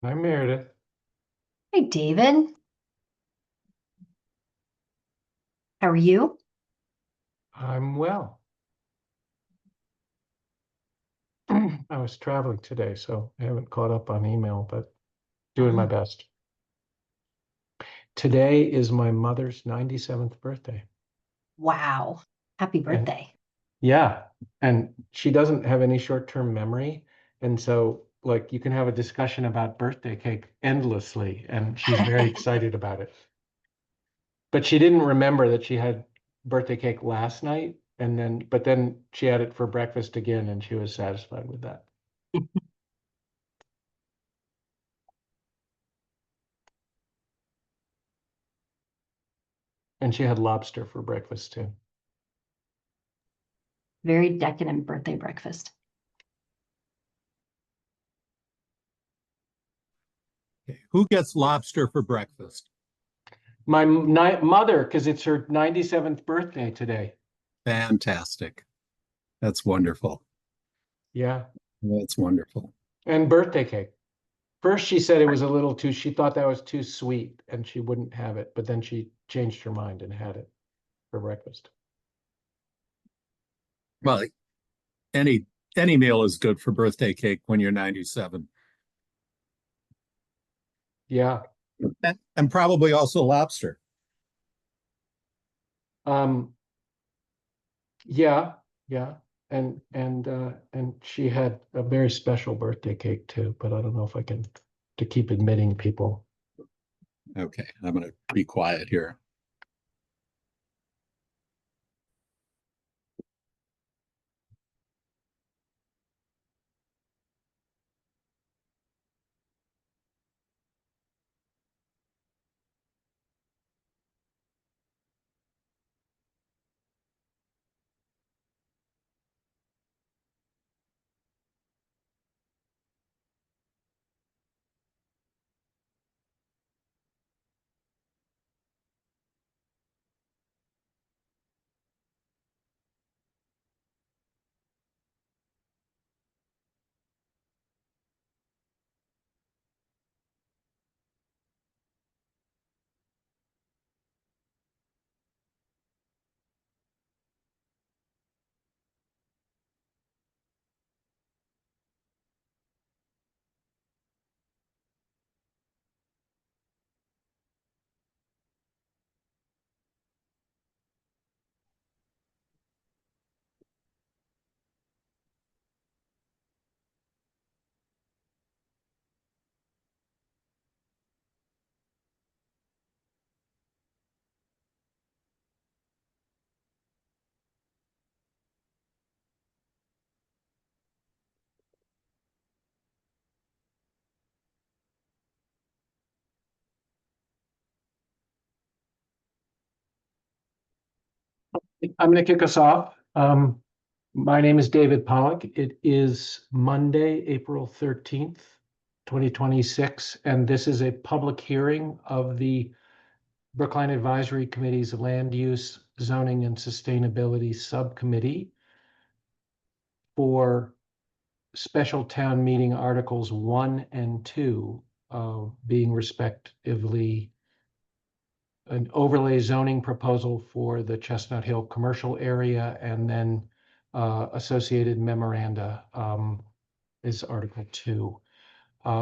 Hi, Meredith. Hi, David. How are you? I'm well. I was traveling today, so I haven't caught up on email, but doing my Oh, best. Today is my mother's 97th birthday. wow. Happy And birthday. yeah, and she doesn't have any short-term memory. And so, like, you can have a discussion about birthday cake endlessly, and she's very excited about it. But she didn't remember that she had birthday cake last night, but then she had it for breakfast again, and she was satisfied with that. And she had lobster for breakfast too. Very decadent birthday breakfast. Okay. Who gets lobster for breakfast? My mother, because it's her 97th birthday today. Fantastic. That's wonderful. Yeah. That's wonderful. And birthday cake. First, she said it was a little too, she thought that was too sweet and she wouldn't have it, but then she changed her mind and had it for breakfast. Well, any any meal is good for birthday cake when you're 97. Yeah. And probably also lobster. Um, yeah, yeah. And she had a very special birthday cake too, but I don't know if I can to keep admitting people. Okay, I'm going to be quiet here. I'm going to kick us off. My name is David Pollock. It is Monday, April 13th, 2026, and this is a public hearing of the Brookline Advisory Committee's Land Use, Zoning, and Sustainability Subcommittee for special town meeting Articles 1 and 2, being respectively an overlay zoning proposal for the Chestnut Hill commercial area, and then associated memoranda is Article 2.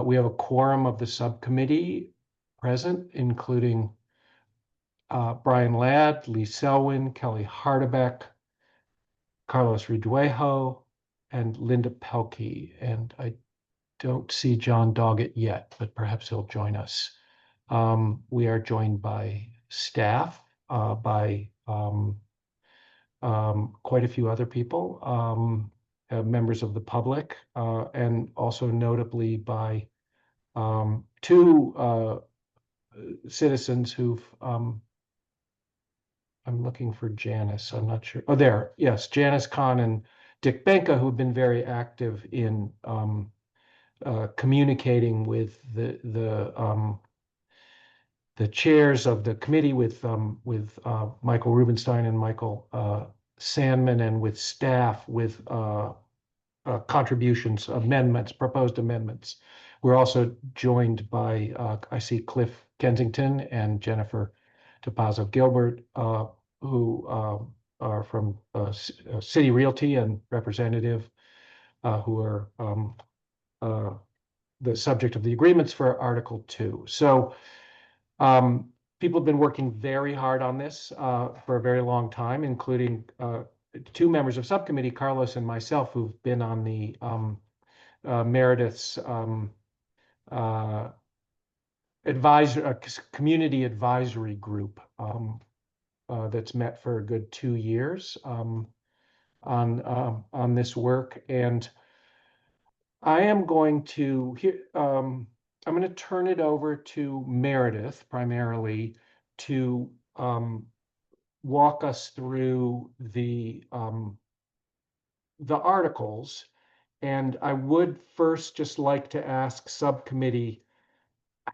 We have a quorum of the subcommittee present, including Brian Ladd, Lee Selwyn, Kelly Hardebeck, Carlos Riduejo, and Linda Pelkey. And I don't see John Doggett yet, but perhaps he'll join us. We are joined by staff, by quite a few other people, members of the public, and also notably by two citizens who've, I'm looking for Janice, I'm not sure. Oh, there, yes, Janice Kahn and Dick Benka, who've been very active in communicating with the chairs of the committee, with Michael Rubenstein and Michael Sandman, and with staff with contributions, amendments, proposed amendments. We're also joined by, I see Cliff Kensington and Jennifer Topazo Gilbert, who are from City Realty and Representative, who are the subject of the agreements for Article 2. So people have been working very hard on this for a very long time, including two members of subcommittee, Carlos and myself, who've been on the Meredith's community advisory group that's met for a good 2 years on this work. And I am going to I'm going to turn it over to Meredith primarily to walk us through the articles. And I would first just like to ask subcommittee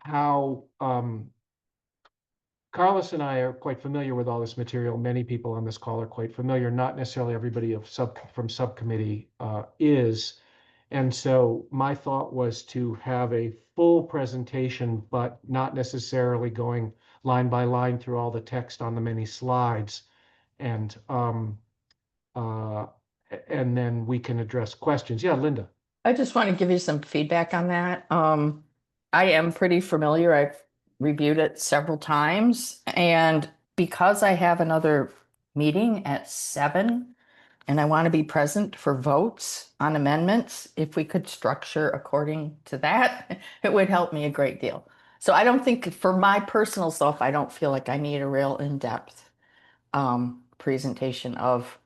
how Carlos and I are quite familiar with all this material. Many people on this call are quite familiar. Not necessarily everybody from subcommittee is. And so my thought was to have a full presentation, but not necessarily going line by line through all the text on the many slides. And then we can address questions. Yeah, Linda. I just want to give you some feedback on that. I am pretty familiar. I've reviewed it several times, and because I have another meeting at 7 and I want to be present for votes on amendments, if we could structure according to that, it would help me a great deal. So I don't think, for my personal self, I don't feel like I need a real in-depth presentation of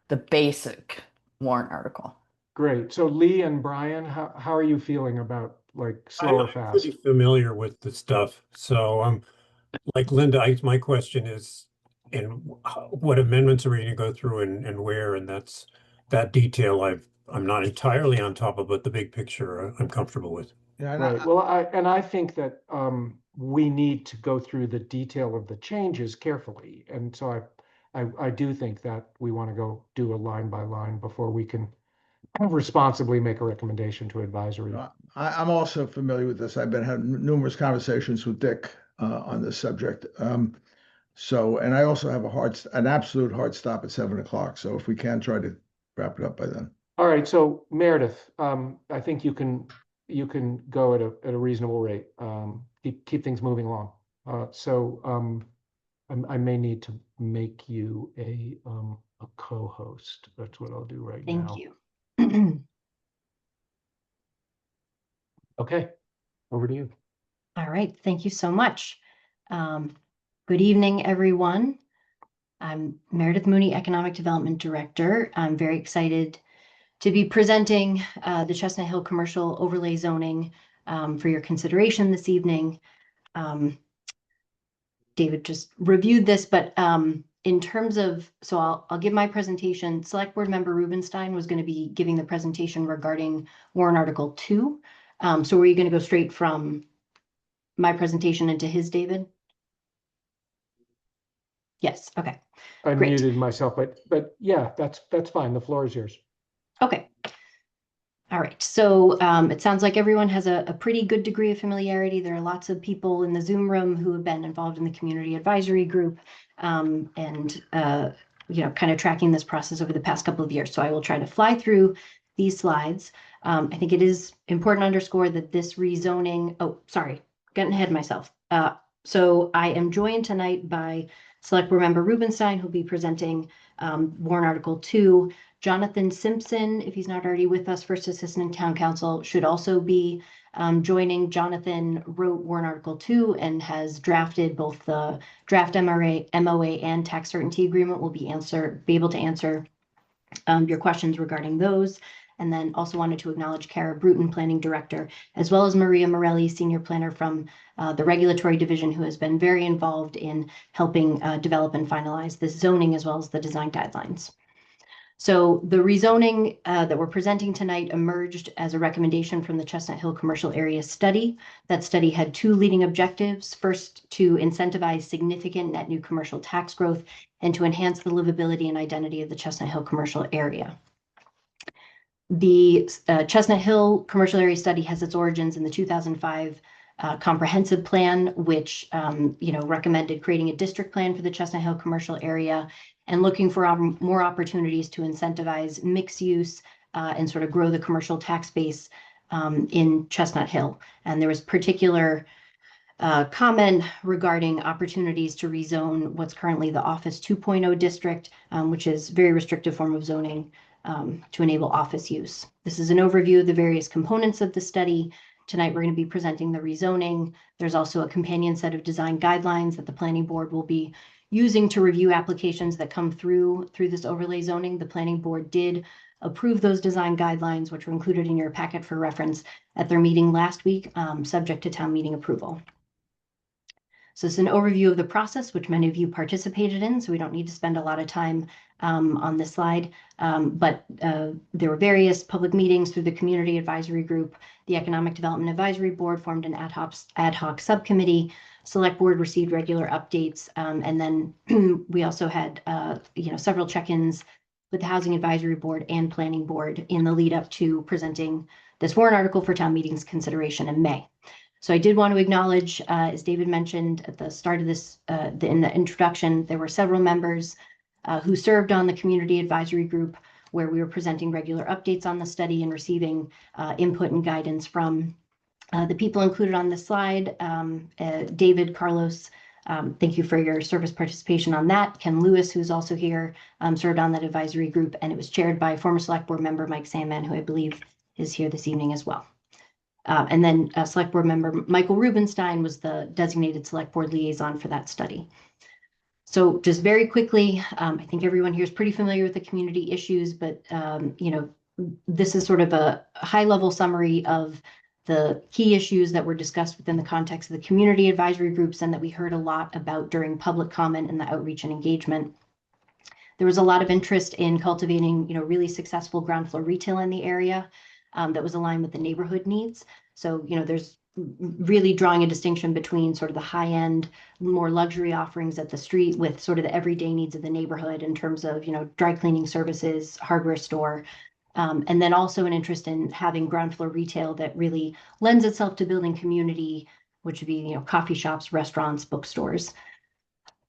the basic warrant article. Great. So Lee and Brian, how are you feeling about like slow or I'm fast? pretty familiar with the stuff. So like Linda, my question is, and what amendments are we going to go through and where? And that detail I'm not entirely on top of, but the big picture I'm comfortable with. Yeah, and Right. Well, I think that we need to go through the detail of the changes carefully. And so I do think that we want to go do a line by line before we can responsibly make a recommendation to advisory. I'm also familiar with this. I've been having numerous conversations with Dick on this subject. And I also have an absolute hard stop at 7 o'clock. So if we can try to wrap it up by then. All right. So Meredith, I think you can go at a reasonable rate. Keep things moving along. I may need to make you a co-host. That's what I'll do right now. Thank you. Okay, over to you. All right, thank you so much. Good evening, everyone. I'm Meredith Mooney, Economic Development Director. I'm very excited to be presenting the Chestnut Hill Commercial Overlay Zoning for your consideration this evening. David just reviewed this, but in terms of, so I'll give my presentation. Select Board Member Rubenstein was going to be giving the presentation regarding Warrant Article 2. So were you going to go straight from my presentation into his, David? Yes, okay. I Great. muted myself, but yeah, that's fine. The floor is yours. Okay. All right, so it sounds like everyone has a pretty good degree of familiarity. There are lots of people in the Zoom room who have been involved in the community advisory group and kind of tracking this process over the past couple of years. So I will try to fly through these slides. I think it is important to underscore that this rezoning, getting ahead of myself. So I am joined tonight by Select Board Member Rubenstein, who'll be presenting Warrant Article 2. Jonathan Simpson, if he's not already with us, First Assistant Town Council, should also be joining. Jonathan wrote Warrant Article 2 and has drafted both the draft MOA and tax certainty agreement. Will be able to answer your questions regarding those. And then also wanted to acknowledge Kara Bruton, Planning Director, as well as Maria Morelli, Senior Planner from the Regulatory Division, who has been very involved in helping develop and finalize this zoning as well as the design guidelines. So the rezoning that we're presenting tonight emerged as a recommendation from the Chestnut Hill Commercial Area Study. That study had two leading objectives. First, to incentivize significant net new commercial tax growth and to enhance the livability and identity of the Chestnut Hill commercial area. The Chestnut Hill Commercial Area Study has its origins in the 2005 comprehensive plan, which recommended creating a district plan for the Chestnut Hill commercial area and looking for more opportunities to incentivize mixed use and sort of grow the commercial tax base in Chestnut Hill. And there was particular comment regarding opportunities to rezone what's currently the Office 2.0 district, which is a very restrictive form of zoning to enable office use. This is an overview of the various components of the study. Tonight, we're going to be presenting the rezoning. There's also a companion set of design guidelines that the planning board will be using to review applications that come through this overlay zoning. The planning board did approve those design guidelines, which were included in your packet for reference at their meeting last week, subject to town meeting approval. So it's an overview of the process, which many of you participated in, so we don't need to spend a lot of time on this slide. But there were various public meetings through the Community Advisory Group. The Economic Development Advisory Board formed an ad hoc subcommittee. Select Board received regular updates. And then we also had several check-ins with the Housing Advisory Board and Planning Board in the lead up to presenting this warrant article for town meeting's consideration in May. So I did want to acknowledge, as David mentioned at the start of this, in the introduction, there were several members who served on the Community Advisory Group where we were presenting regular updates on the study and receiving input and guidance from the people included on this slide. David, Carlos, thank you for your service participation on that. Ken Lewis, who's also here, served on that advisory group, and it was chaired by former Select Board member Mike Sandman, who I believe is here this evening as well. And then Select Board member Michael Rubenstein was the designated Select Board liaison for that study. So just very quickly, I think everyone here is pretty familiar with the community issues, but this is sort of a high-level summary of the key issues that were discussed within the context of the community advisory groups and that we heard a lot about during public comment and the outreach and engagement. There was a lot of interest in cultivating, really successful ground floor retail in the area that was aligned with the neighborhood needs. So, there's really drawing a distinction between sort of the high-end, more luxury offerings at the street with sort of the everyday needs of the neighborhood in terms of, dry cleaning services, hardware store, and then also an interest in having ground floor retail that really lends itself to building community, which would be, coffee shops, restaurants, bookstores.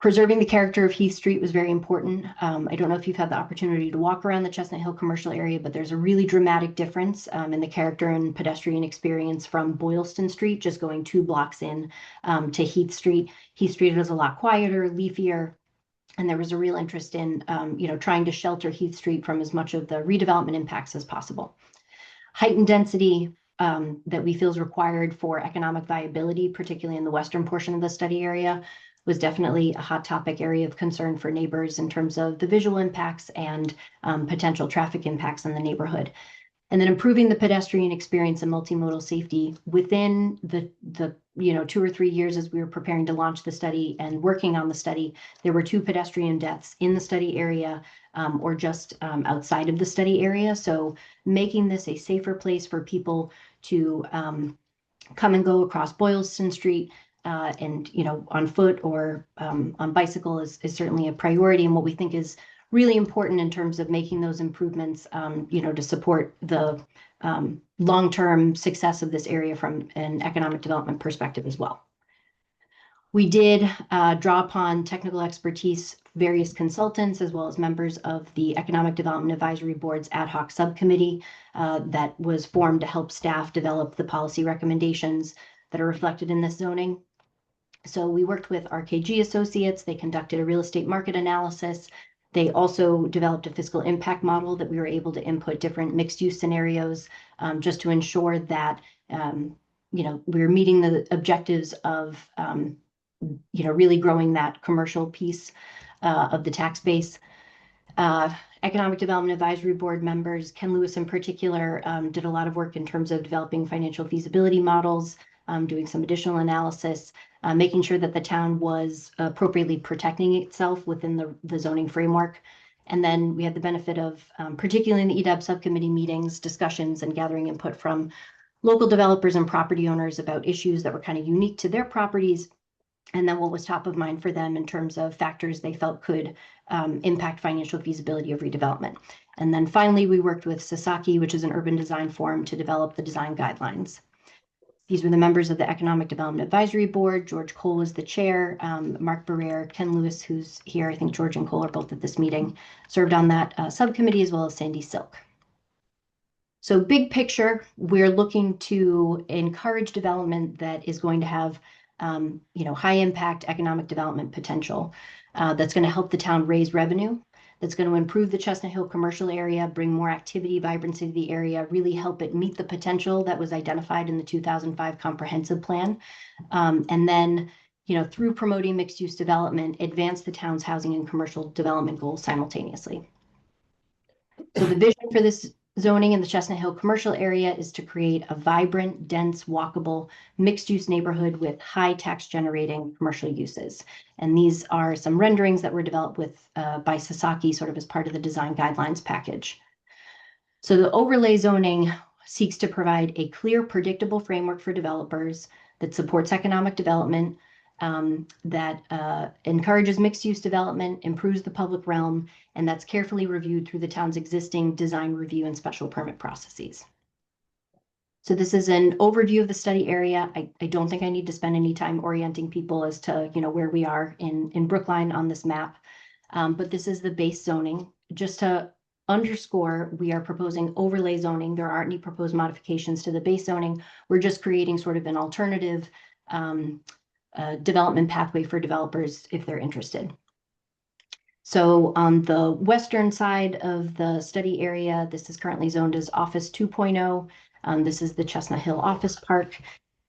Preserving the character of Heath Street was very important. I don't know if you've had the opportunity to walk around the Chestnut Hill commercial area, but there's a really dramatic difference in the character and pedestrian experience from Boylston Street, just going 2 blocks in to Heath Street. Heath Street was a lot quieter, leafier, and there was a real interest in trying to shelter Heath Street from as much of the redevelopment impacts as possible. Height and density that we feel is required for economic viability, particularly in the western portion of the study area, was definitely a hot topic area of concern for neighbors in terms of the visual impacts and potential traffic impacts in the neighborhood. And then improving the pedestrian experience and multimodal safety within the 2 or 3 years as we were preparing to launch the study and working on the study, there were 2 pedestrian deaths in the study area or just outside of the study area. So making this a safer place for people to come and go across Boylston Street, and on foot or on bicycle is certainly a priority, and what we think is really important in terms of making those improvements to support the long-term success of this area from an economic development perspective as well. We did draw upon technical expertise, various consultants, as well as members of the Economic Development Advisory Board's ad hoc subcommittee that was formed to help staff develop the policy recommendations that are reflected in this zoning. So we worked with RKG Associates. They conducted a real estate market analysis. They also developed a fiscal impact model that we were able to input different mixed use scenarios just to ensure that, we're meeting the objectives of, really growing that commercial piece of the tax base. Economic Development Advisory Board members, Ken Lewis in particular, did a lot of work in terms of developing financial feasibility models, doing some additional analysis, making sure that the town was appropriately protecting itself within the zoning framework. And then we had the benefit of, particularly in the EDAB subcommittee meetings, discussions and gathering input from local developers and property owners about issues that were kind of unique to their properties and then what was top of mind for them in terms of factors they felt could impact financial feasibility of redevelopment. And then finally, we worked with Sasaki, which is an urban design forum, to develop the design guidelines. These were the members of the Economic Development Advisory Board. George Cole was the chair. Mark Barrere, Ken Lewis, who's here, I think George and Cole are both at this meeting, served on that subcommittee, as well as Sandy Silk. So big picture, we're looking to encourage development that is going to have high impact economic development potential, that's going to help the town raise revenue, that's going to improve the Chestnut Hill commercial area, bring more activity, vibrancy to the area, really help it meet the potential that was identified in the 2005 comprehensive plan. And then, through promoting mixed use development, advance the town's housing and commercial development goals simultaneously. So the vision for this zoning in the Chestnut Hill commercial area is to create a vibrant, dense, walkable, mixed-use neighborhood with high tax-generating commercial uses. And these are some renderings that were developed by Sasaki, sort of as part of the design guidelines package. So the overlay zoning seeks to provide a clear, predictable framework for developers that supports economic development, that encourages mixed-use development, improves the public realm, and that's carefully reviewed through the town's existing design review and special permit processes. So this is an overview of the study area. I don't think I need to spend any time orienting people as to where we are in Brookline on this map, but this is the base zoning. Just to underscore, we are proposing overlay zoning. There aren't any proposed modifications to the base zoning. We're just creating sort of an alternative development pathway for developers if they're interested. So on the western side of the study area, this is currently zoned as Office 2.0. This is the Chestnut Hill Office Park.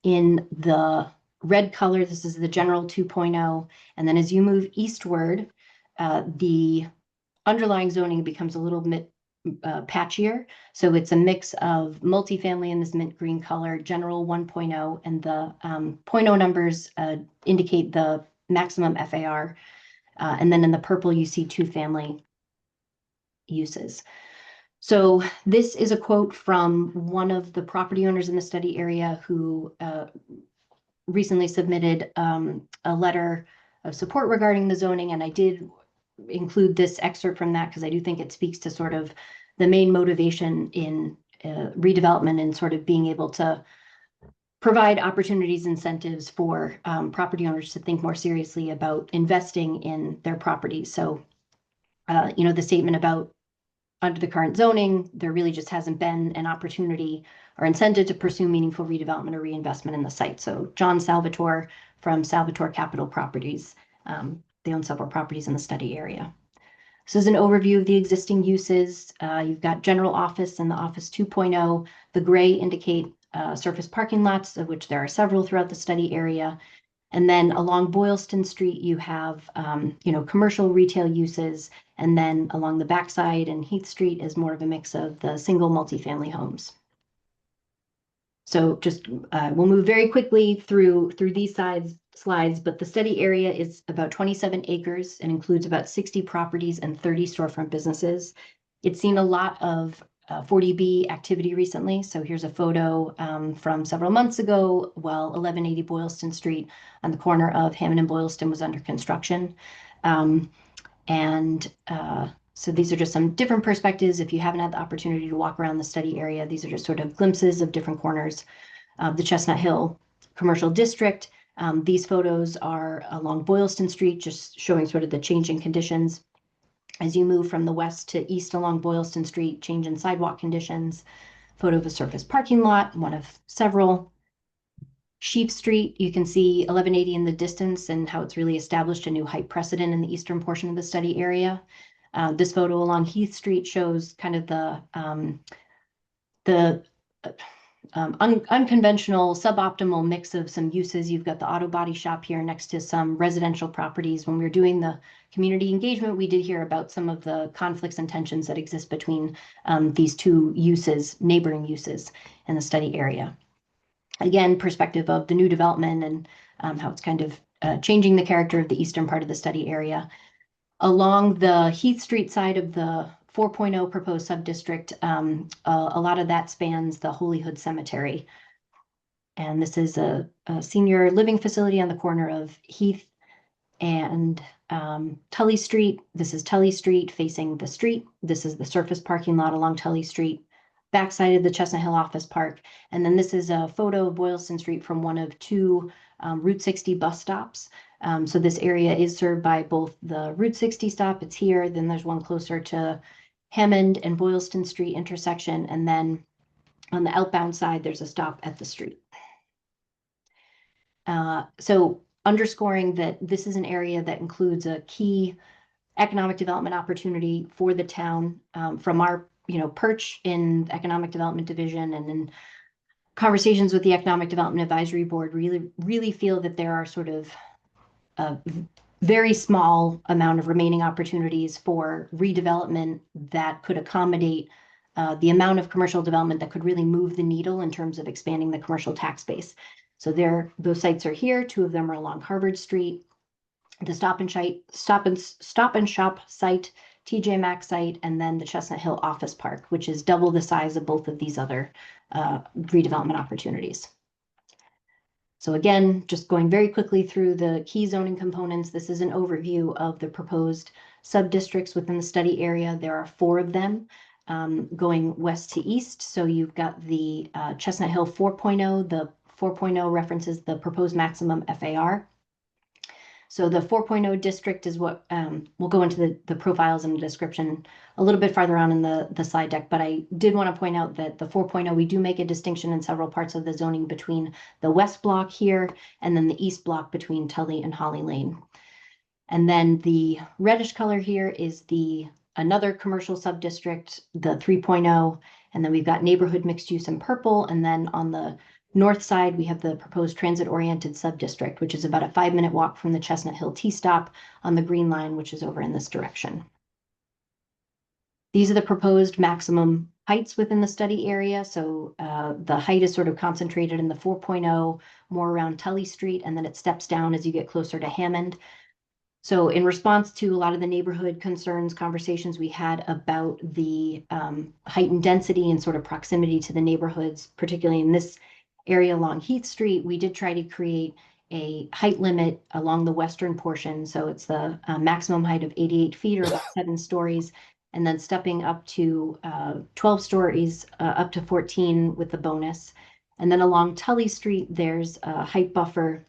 In the red color, this is the General 2.0. And then as you move eastward, the underlying zoning becomes a little bit patchier. So it's a mix of multifamily in this mint green color, General 1.0, and the 0.0 numbers indicate the maximum FAR. And then in the purple, you see two family uses. So this is a quote from one of the property owners in the study area who recently submitted a letter of support regarding the zoning. And I did include this excerpt from that because I do think it speaks to sort of the main motivation in redevelopment and sort of being able to provide opportunities, incentives for property owners to think more seriously about investing in their properties. So, the statement about under the current zoning, there really just hasn't been an opportunity or incentive to pursue meaningful redevelopment or reinvestment in the site. So John Salvatore from Salvatore Capital Properties, they own several properties in the study area. This is an overview of the existing uses. You've got general office and the Office 2.0. The gray indicate surface parking lots, of which there are several throughout the study area. And then along Boylston Street, you have, commercial retail uses. And then along the backside and Heath Street is more of a mix of the single multifamily homes. So just we'll move very quickly through these slides, but the study area is about 27 acres and includes about 60 properties and 30 storefront businesses. It's seen a lot of 40B activity recently. So here's a photo from several months ago while 1180 Boylston Street on the corner of Hammond and Boylston was under construction. So these are just some different perspectives. If you haven't had the opportunity to walk around the study area, these are just sort of glimpses of different corners of the Chestnut Hill Commercial District. These photos are along Boylston Street, just showing sort of the changing conditions. As you move from the west to east along Boylston Street, change in sidewalk conditions. Photo of a surface parking lot, one of several. Sheep Street, you can see 1180 in the distance and how it's really established a new height precedent in the eastern portion of the study area. This photo along Heath Street shows kind of the unconventional, suboptimal mix of some uses. You've got the auto body shop here next to some residential properties. When we were doing the community engagement, we did hear about some of the conflicts and tensions that exist between these two uses, neighboring uses in the study area. Again, perspective of the new development and how it's kind of changing the character of the eastern part of the study area. Along the Heath Street side of the 4.0 proposed subdistrict, a lot of that spans the Holy Hood Cemetery. And this is a senior living facility on the corner of Heath and Tully Street. This is Tully Street facing the street. This is the surface parking lot along Tully Street, backside of the Chestnut Hill Office Park. And then this is a photo of Boylston Street from one of two Route 60 bus stops. So this area is served by both the Route 60 stop, it's here, then there's one closer to Hammond and Boylston Street intersection, and then on the outbound side, there's a stop at the street. So underscoring that this is an area that includes a key economic development opportunity for the town, from our perch in Economic Development Division and in conversations with the Economic Development Advisory Board, really feel that there are sort of a very small amount of remaining opportunities for redevelopment that could accommodate the amount of commercial development that could really move the needle in terms of expanding the commercial tax base. So those sites are here. Two of them are along Harvard Street, the Stop and Shop site, TJ Maxx site, and then the Chestnut Hill Office Park, which is double the size of both of these other redevelopment opportunities. So again, just going very quickly through the key zoning components, this is an overview of the proposed sub-districts within the study area. There are 4 of them going west to east. So you've got the Chestnut Hill 4.0. The 4.0 references the proposed maximum FAR. So the 4.0 district is what we'll go into the profiles and the description a little bit farther on in the slide deck, but I did want to point out that the 4.0, we do make a distinction in several parts of the zoning between the west block here and then the east block between Tully and Holly Lane. And then the reddish color here is another commercial subdistrict, the 3.0, and then we've got neighborhood mixed use in purple, and then on the north side, we have the proposed transit-oriented sub-district, which is about a 5-minute walk from the Chestnut Hill T-stop on the green line, which is over in this direction. These are the proposed maximum heights within the study area. So the height is sort of concentrated in the 4.0, more around Tully Street, and then it steps down as you get closer to Hammond. So in response to a lot of the neighborhood concerns, conversations we had about the height and density and sort of proximity to the neighborhoods, particularly in this area along Heath Street, we did try to create a height limit along the western portion. So it's the maximum height of 88 feet or about 7 stories, and then stepping up to 12 stories, up to 14 with the bonus. And then along Tully Street, there's a height buffer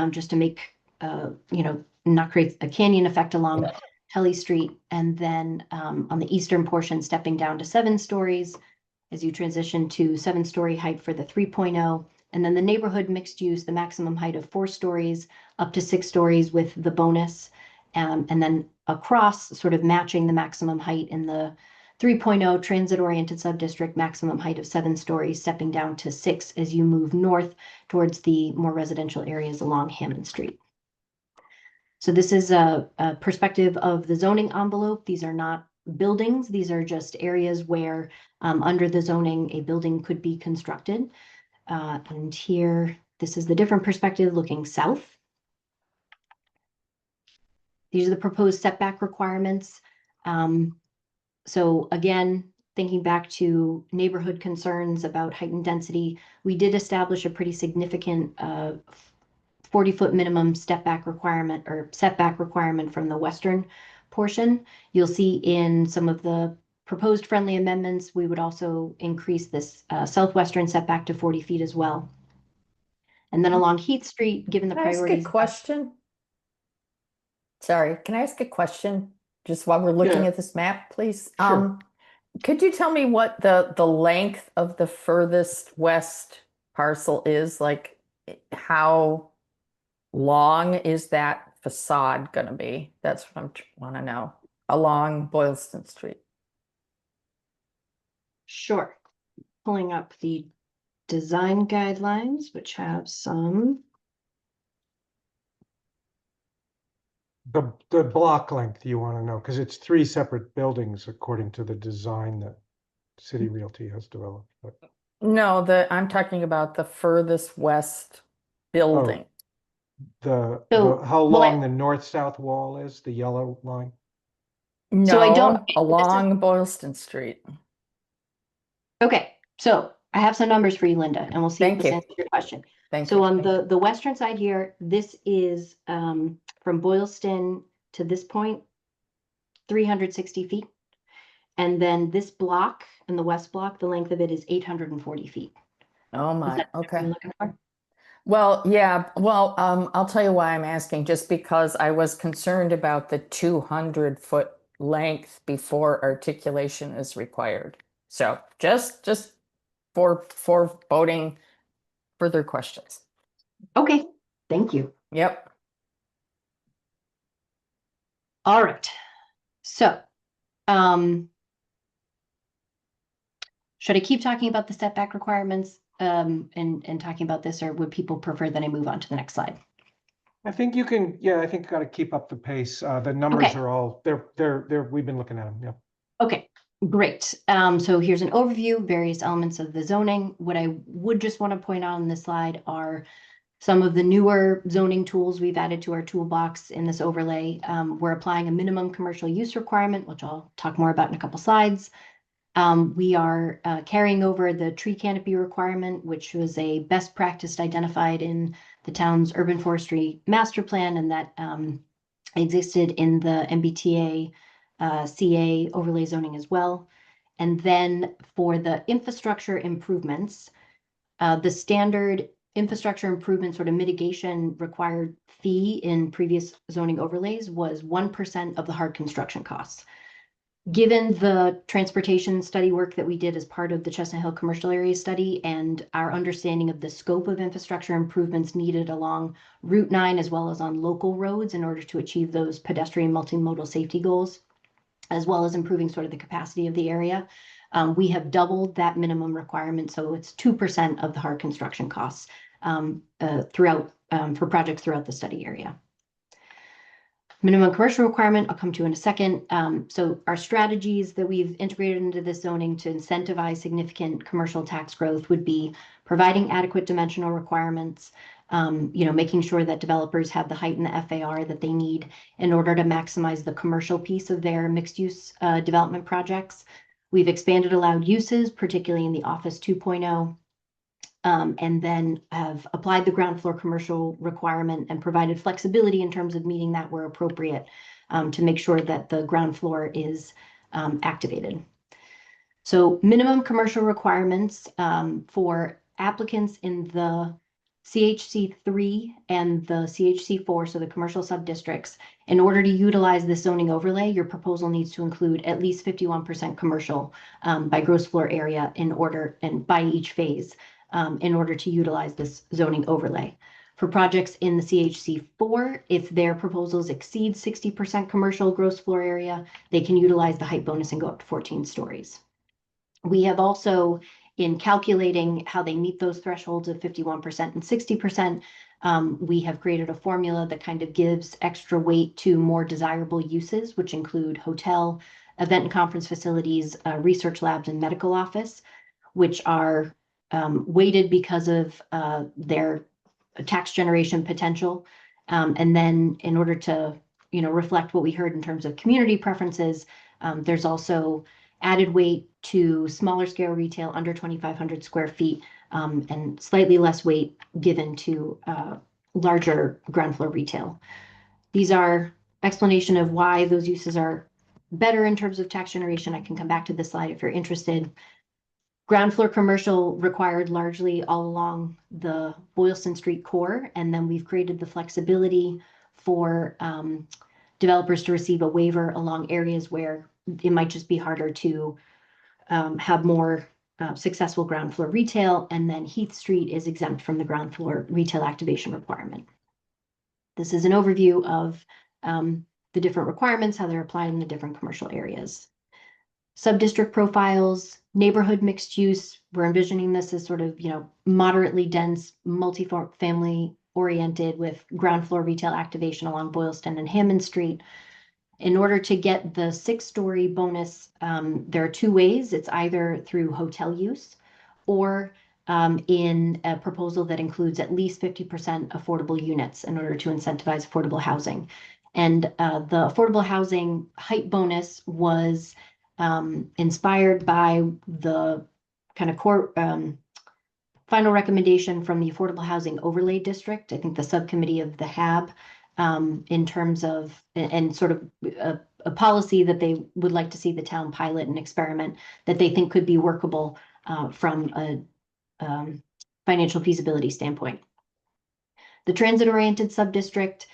just to make, not create a canyon effect along Tully Street. And then on the eastern portion, stepping down to 7 stories, as you transition to 7-story height for the 3.0, and then the neighborhood mixed use, the maximum height of 4 stories up to 6 stories with the bonus, and then across sort of matching the maximum height in the 3.0 transit-oriented subdistrict, maximum height of 7 stories, stepping down to 6 as you move north towards the more residential areas along Hammond Street. So this is a perspective of the zoning envelope. These are not buildings. These are just areas where under the zoning, a building could be constructed. And here, this is the different perspective looking south. These are the proposed setback requirements. So again, thinking back to neighborhood concerns about heightened density, we did establish a pretty significant 40-foot minimum setback requirement from the western portion. You'll see in some of the proposed friendly amendments, we would also increase this southwestern setback to 40 feet as well. And then along Heath Street, given the priorities. Can I ask a question? Sorry, can I ask a question just while we're looking at this map, please? Sure. Could you tell me what the length of the furthest west parcel is? Like, how long is that facade going to be? That's what I want to know. Along Boylston Street. Sure. Pulling up the design guidelines, which have some. The block length you want to know, because it's 3 separate buildings according to the design that City Realty has developed. But No, I'm talking about the furthest west building. how long the north-south wall is, the yellow line? No, So I don't. along Boylston Street. Okay, so I have some numbers for you, Linda, and we'll see if Thank this you. answers your question. Thank So you. on the western side here, this is from Boylston to this point, 360 feet. And then this block in the west block, the length of it is 840 feet. Oh Is my, that what okay. you're looking for? Well, yeah, well, I'll tell you why I'm asking, just because I was concerned about the 200-foot length before articulation is required. So just for foreboding further questions. Okay, thank you. Yep. All right. So, should I keep talking about the setback requirements and talking about this, or would people prefer that I move on to the next slide? I think you can, yeah, I think you got to keep up the pace. The numbers Okay. are all, they're, we've been looking at them, yeah. Okay, great. So here's an overview, various elements of the zoning. What I would just want to point out on this slide are some of the newer zoning tools we've added to our toolbox in this overlay. We're applying a minimum commercial use requirement, which I'll talk more about in a couple slides. We are carrying over the tree canopy requirement, which was a best practice identified in the town's urban forestry master plan, and that existed in the MBTA CA overlay zoning as well. And then for the infrastructure improvements, the standard infrastructure improvement sort of mitigation required fee in previous zoning overlays was 1% of the hard construction costs. Given the transportation study work that we did as part of the Chestnut Hill Commercial Area Study and our understanding of the scope of infrastructure improvements needed along Route 9 as well as on local roads in order to achieve those pedestrian multimodal safety goals, as well as improving sort of the capacity of the area, we have doubled that minimum requirement. So it's 2% of the hard construction costs throughout for projects throughout the study area. Minimum commercial requirement, I'll come to in a second. So our strategies that we've integrated into this zoning to incentivize significant commercial tax growth would be providing adequate dimensional requirements, making sure that developers have the height and the FAR that they need in order to maximize the commercial piece of their mixed use development projects. We've expanded allowed uses, particularly in the Office 2.0. And then have applied the ground floor commercial requirement and provided flexibility in terms of meeting that where appropriate to make sure that the ground floor is activated. So minimum commercial requirements for applicants in the CHC3 and the CHC4, so the commercial subdistricts, in order to utilize this zoning overlay, your proposal needs to include at least 51% commercial by gross floor area in order and by each phase. In order to utilize this zoning overlay. For projects in the CHC4, if their proposals exceed 60% commercial gross floor area, they can utilize the height bonus and go up to 14 stories. We have also, in calculating how they meet those thresholds of 51% and 60%, we have created a formula that kind of gives extra weight to more desirable uses, which include hotel, event and conference facilities, research labs, and medical office, which are weighted because of their tax generation potential. And then in order to, reflect what we heard in terms of community preferences, there's also added weight to smaller scale retail under 2,500 square feet and slightly less weight given to larger ground floor retail. These are explanation of why those uses are better in terms of tax generation. I can come back to this slide if you're interested. Ground floor commercial required largely all along the Boylston Street core, and then we've created the flexibility for developers to receive a waiver along areas where it might just be harder to have more successful ground floor retail, and then Heath Street is exempt from the ground floor retail activation requirement. This is an overview of the different requirements, how they're applied in the different commercial areas. Subdistrict profiles, neighborhood mixed use. We're envisioning this as sort of, moderately dense, multi-family oriented with ground floor retail activation along Boylston and Hammond Street. In order to get the 6-story bonus, there are 2 ways. It's either through hotel use or in a proposal that includes at least 50% affordable units in order to incentivize affordable housing. And the affordable housing height bonus was inspired by the kind of core final recommendation from the Affordable Housing Overlay District, I think the subcommittee of the HAB, in terms of, and sort of a policy that they would like to see the town pilot and experiment that they think could be workable from a financial feasibility standpoint. The transit-oriented sub-district,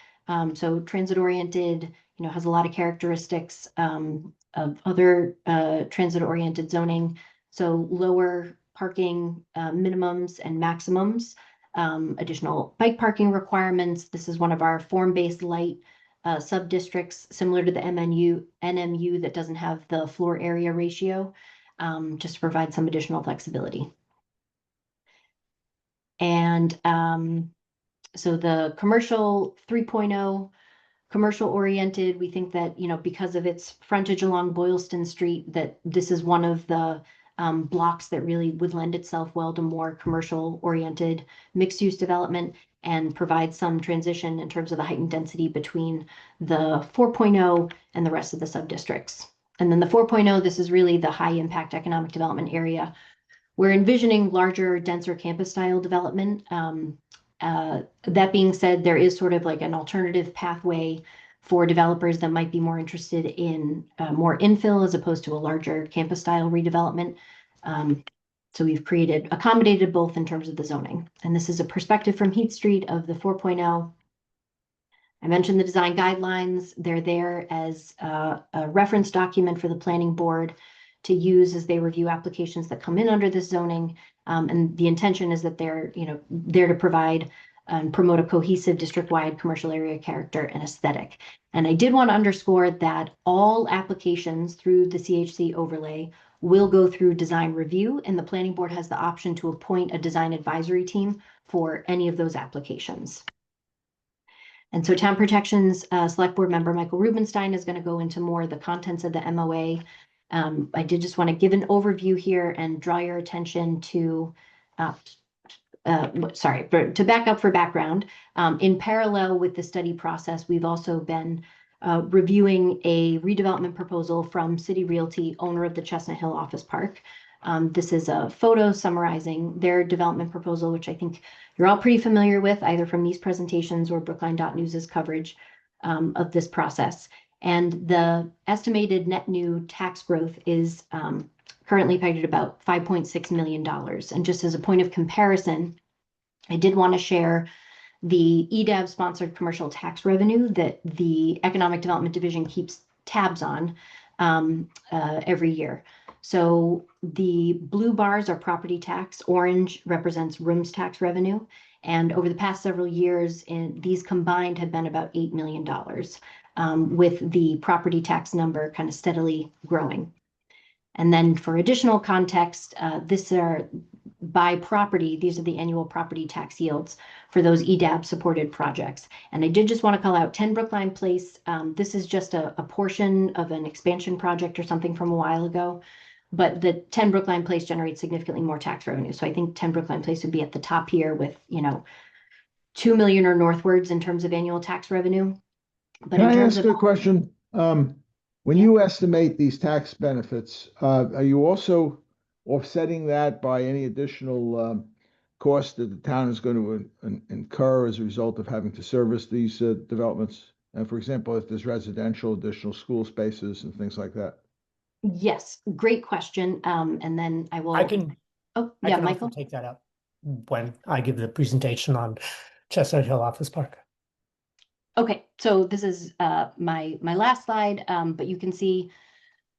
so transit-oriented, has a lot of characteristics of other transit-oriented zoning. So lower parking minimums and maximums, additional bike parking requirements. This is one of our form-based light sub-districts, similar to the NMU that doesn't have the floor area ratio, just to provide some additional flexibility. And so the commercial 3.0, commercial oriented, we think that, because of its frontage along Boylston Street, that this is one of the blocks that really would lend itself well to more commercial oriented mixed use development and provide some transition in terms of the heightened density between the 4.0 and the rest of the sub-districts. And then the 4.0, this is really the high impact economic development area. We're envisioning larger, denser campus style development. That being said, there is sort of like an alternative pathway for developers that might be more interested in more infill as opposed to a larger campus style redevelopment. So we've accommodated both in terms of the zoning. And this is a perspective from Heath Street of the 4.0. I mentioned the design guidelines. They're there as a reference document for the planning board to use as they review applications that come in under this zoning. And the intention is that they're, there to provide and promote a cohesive district-wide commercial area character and aesthetic. And I did want to underscore that all applications through the CHC overlay will go through design review, and the planning board has the option to appoint a design advisory team for any of those applications. And so Town Protections Select Board member Michael Rubenstein is going to go into more of the contents of the MOA. I did just want to give an overview here and draw your attention to, to back up for background. In parallel with the study process, we've also been reviewing a redevelopment proposal from City Realty, owner of the Chestnut Hill Office Park. This is a photo summarizing their development proposal, which I think you're all pretty familiar with, either from these presentations or Brookline.News's coverage of this process. And the estimated net new tax growth is currently pegged at about $5.6 million. And just as a point of comparison, I did want to share the EDAB sponsored commercial tax revenue that the Economic Development Division keeps tabs on every year. So the blue bars are property tax, orange represents rooms tax revenue. And over the past several years, these combined have been about $8 million, with the property tax number kind of steadily growing. And then for additional context, these are by property, these are the annual property tax yields for those EDAB supported projects. And I did just want to call out 10 Brookline Place. This is just a portion of an expansion project or something from a while ago, but the 10 Brookline Place generates significantly more tax revenue. So I think 10 Brookline Place would be at the top here with, 2 million or northwards in terms of annual tax revenue. But Can in I terms ask of a question? When you estimate these tax benefits, are you also offsetting that by any additional cost that the town is going to incur as a result of having to service these developments? And for example, if there's residential, additional school spaces and things like that? Yes, great question. And then I will. I can Oh, I yeah, can also Michael. take that up when I give the presentation on Chestnut Hill Office Park. Okay, so this is my last slide, but you can see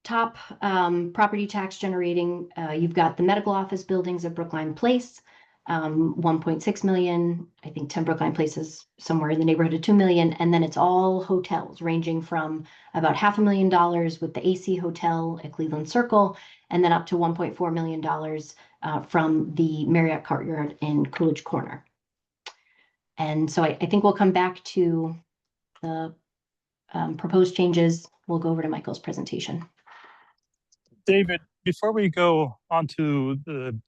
top property tax generating. You've got the medical office buildings at Brookline Place, 1.6 million. I think 10 Brookline Place is somewhere in the neighborhood of 2 million. And then it's all hotels ranging from about $500,000 with the AC Hotel at Cleveland Circle, and then up to $1.4 million from the Marriott Courtyard in Coolidge Corner. And so I think we'll come back to the proposed changes. We'll go over to Michael's presentation. David, before we go on to the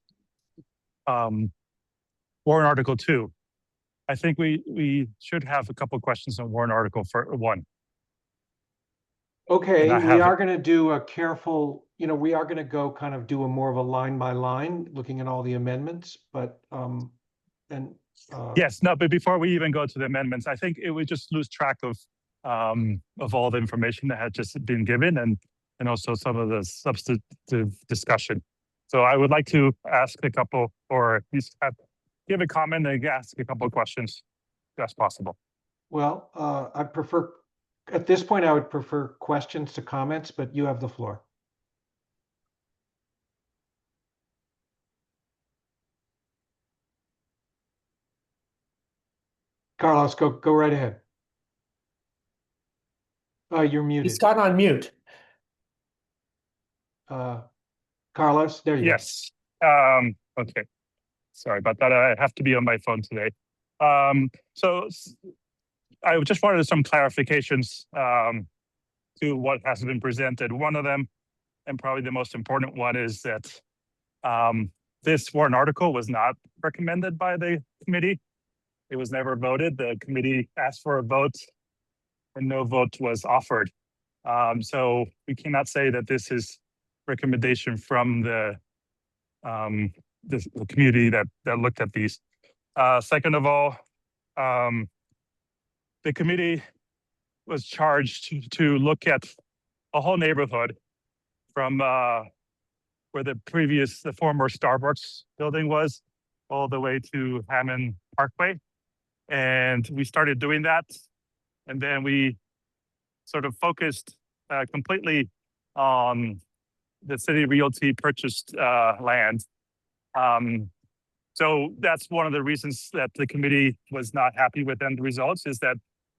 warrant article 2, I think we should have a couple of questions on warrant article 1. Okay, I we have- are going to do a careful, we are going to go kind of do a more of a line by line, looking at all the amendments, but, and. Yes, no, but before we even go to the amendments, I think it would just lose track of all the information that had just been given and also some of the substantive discussion. So I would like to ask a couple, or at least give a comment and ask a couple of questions, if that's possible. Well, I prefer, at this point, I would prefer questions to comments, but you have the floor. Carlos, go right ahead. You're He's muted. gone on mute. Carlos, there you go. Yes. Okay. Sorry about that. I have to be on my phone today. So I just wanted some clarifications to what has been presented. One of them, and probably the most important one, is that this warrant article was not recommended by the committee. It was never voted. The committee asked for a vote and no vote was offered. So we cannot say that this is recommendation from the community that looked at these. Second of all, the committee was charged to look at a whole neighborhood from where the former Starbucks building was, all the way to Hammond Parkway. And we started doing that. And then we sort of focused completely on the city realty purchased land. So that's one of the reasons that the committee was not happy with end results, is that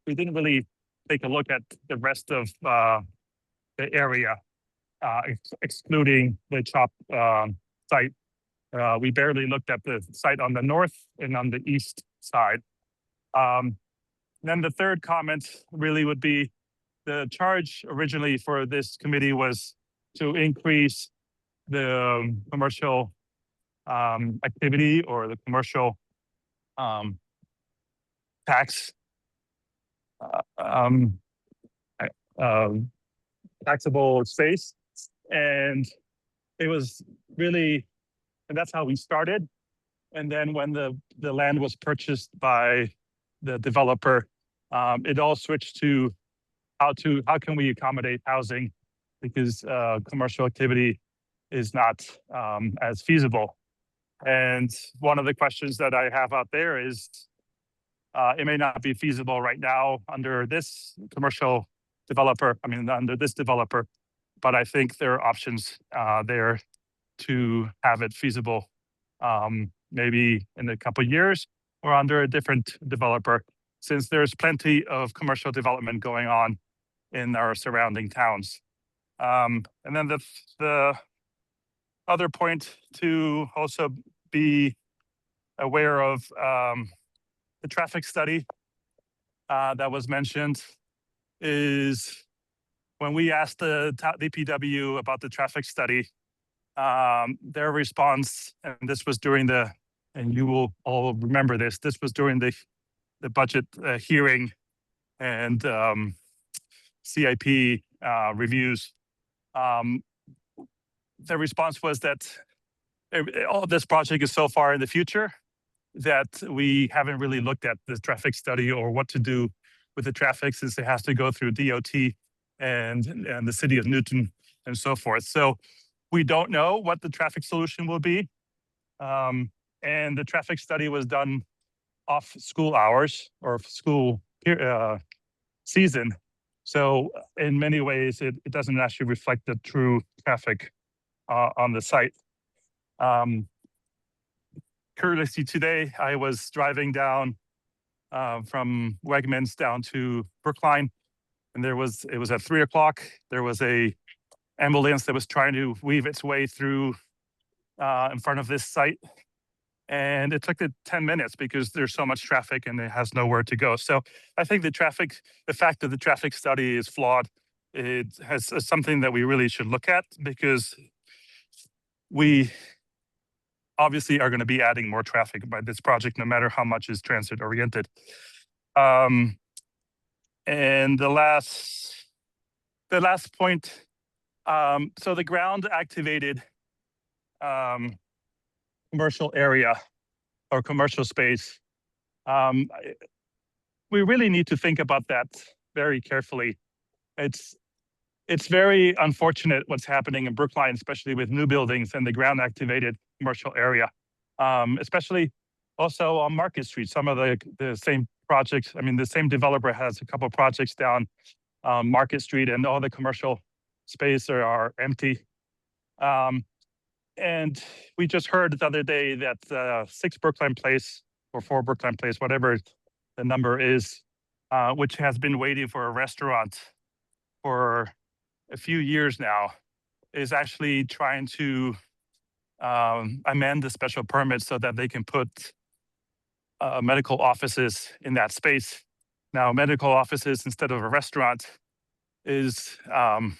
we didn't really take a look at the rest of the area, excluding the CHOP site. We barely looked at the site on the north and on the east side. Then the third comment really would be the charge originally for this committee was to increase the commercial activity or the commercial tax taxable space. And it was really, and that's how we started. And then when the land was purchased by the developer, it all switched to how can we accommodate housing, because commercial activity is not as feasible. And one of the questions that I have out there is, it may not be feasible right now under this commercial developer, under this developer, but I think there are options there to have it feasible, maybe in a couple of years or under a different developer, since there's plenty of commercial development going on in our surrounding towns. And then the other point to also be aware of, the traffic study that was mentioned, is when we asked the DPW about the traffic study, their response, and this was during and you will all remember this was during the budget hearing and CIP reviews. The response was that all this project is so far in the future that we haven't really looked at the traffic study or what to do with the traffic, since it has to go through DOT and the city of Newton and so forth. So we don't know what the traffic solution will be. And the traffic study was done off school hours or school season. So in many ways, it doesn't actually reflect the true traffic on the site. Courtesy today, I was driving down from Wegmans down to Brookline, and it was at 3 o'clock. There was a ambulance that was trying to weave its way through in front of this site. And it took it 10 minutes because there's so much traffic and it has nowhere to go. So I think the fact that the traffic study is flawed, it has something that we really should look at, because we obviously are going to be adding more traffic by this project, no matter how much is transit oriented. And the last the last point, so the ground activated commercial area or commercial space, we really need to think about that very carefully. It's very unfortunate what's happening in Brookline, especially with new buildings and the ground activated commercial area, especially also on Market Street. Some of the same projects, I mean, the same developer has a couple of projects down Market Street, and all the commercial space are empty. And we just heard the other day that 6 Brookline Place or 4 Brookline Place, whatever the number is, which has been waiting for a restaurant for a few years now, is actually trying to amend the special permit so that they can put medical offices in that space. Now, medical offices instead of a restaurant is a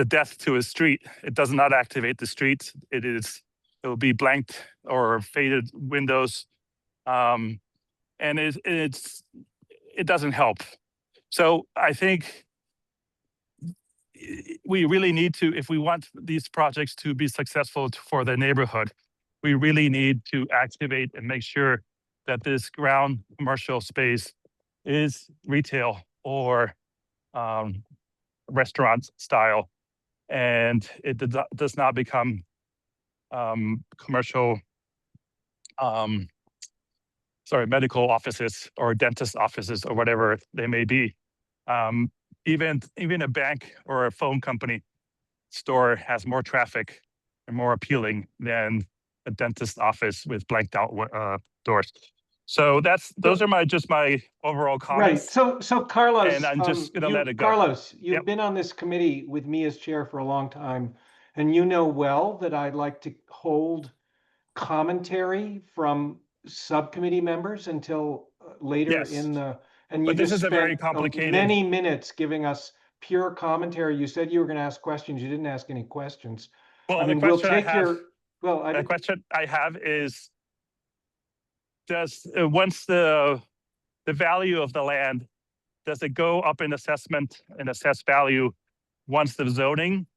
death to a street. It does not activate the street. It will be blanked or faded windows, and it doesn't help. So I think we really need to, if we want these projects to be successful for the neighborhood, we really need to activate and make sure that this ground commercial space is retail or restaurant style, and it does not become commercial, medical offices or dentist offices or whatever they may be. Even a bank or a phone company store has more traffic and more appealing than a dentist office with blanked out doors. So those are my overall comments. Right. So Carlos, and I'm just gonna let it go. Carlos, you've Yep. been on this committee with me as chair for a long time, and you know well that I'd like to hold commentary from subcommittee members until later Yes. in the. And you But this just is a very spent complicated- many minutes giving us pure commentary. You said you were going to ask questions. You didn't ask any questions. Well, I mean, the we'll question take your. Well, I the didn't. question I have is, does once the value of the land, does it go up in assessment and assessed value once the zoning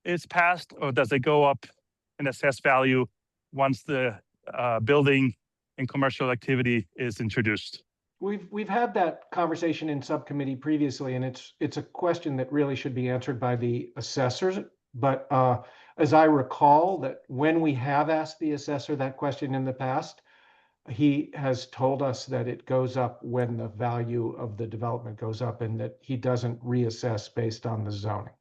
is passed, or does it go up in assessed value once the building and commercial activity is introduced? We've had that conversation in subcommittee previously, and it's a question that really should be answered by the assessors. But as I recall, that when we have asked the assessor that question in the past, he has told us that it goes up when the value of the development goes up, and that he doesn't reassess based on the zoning.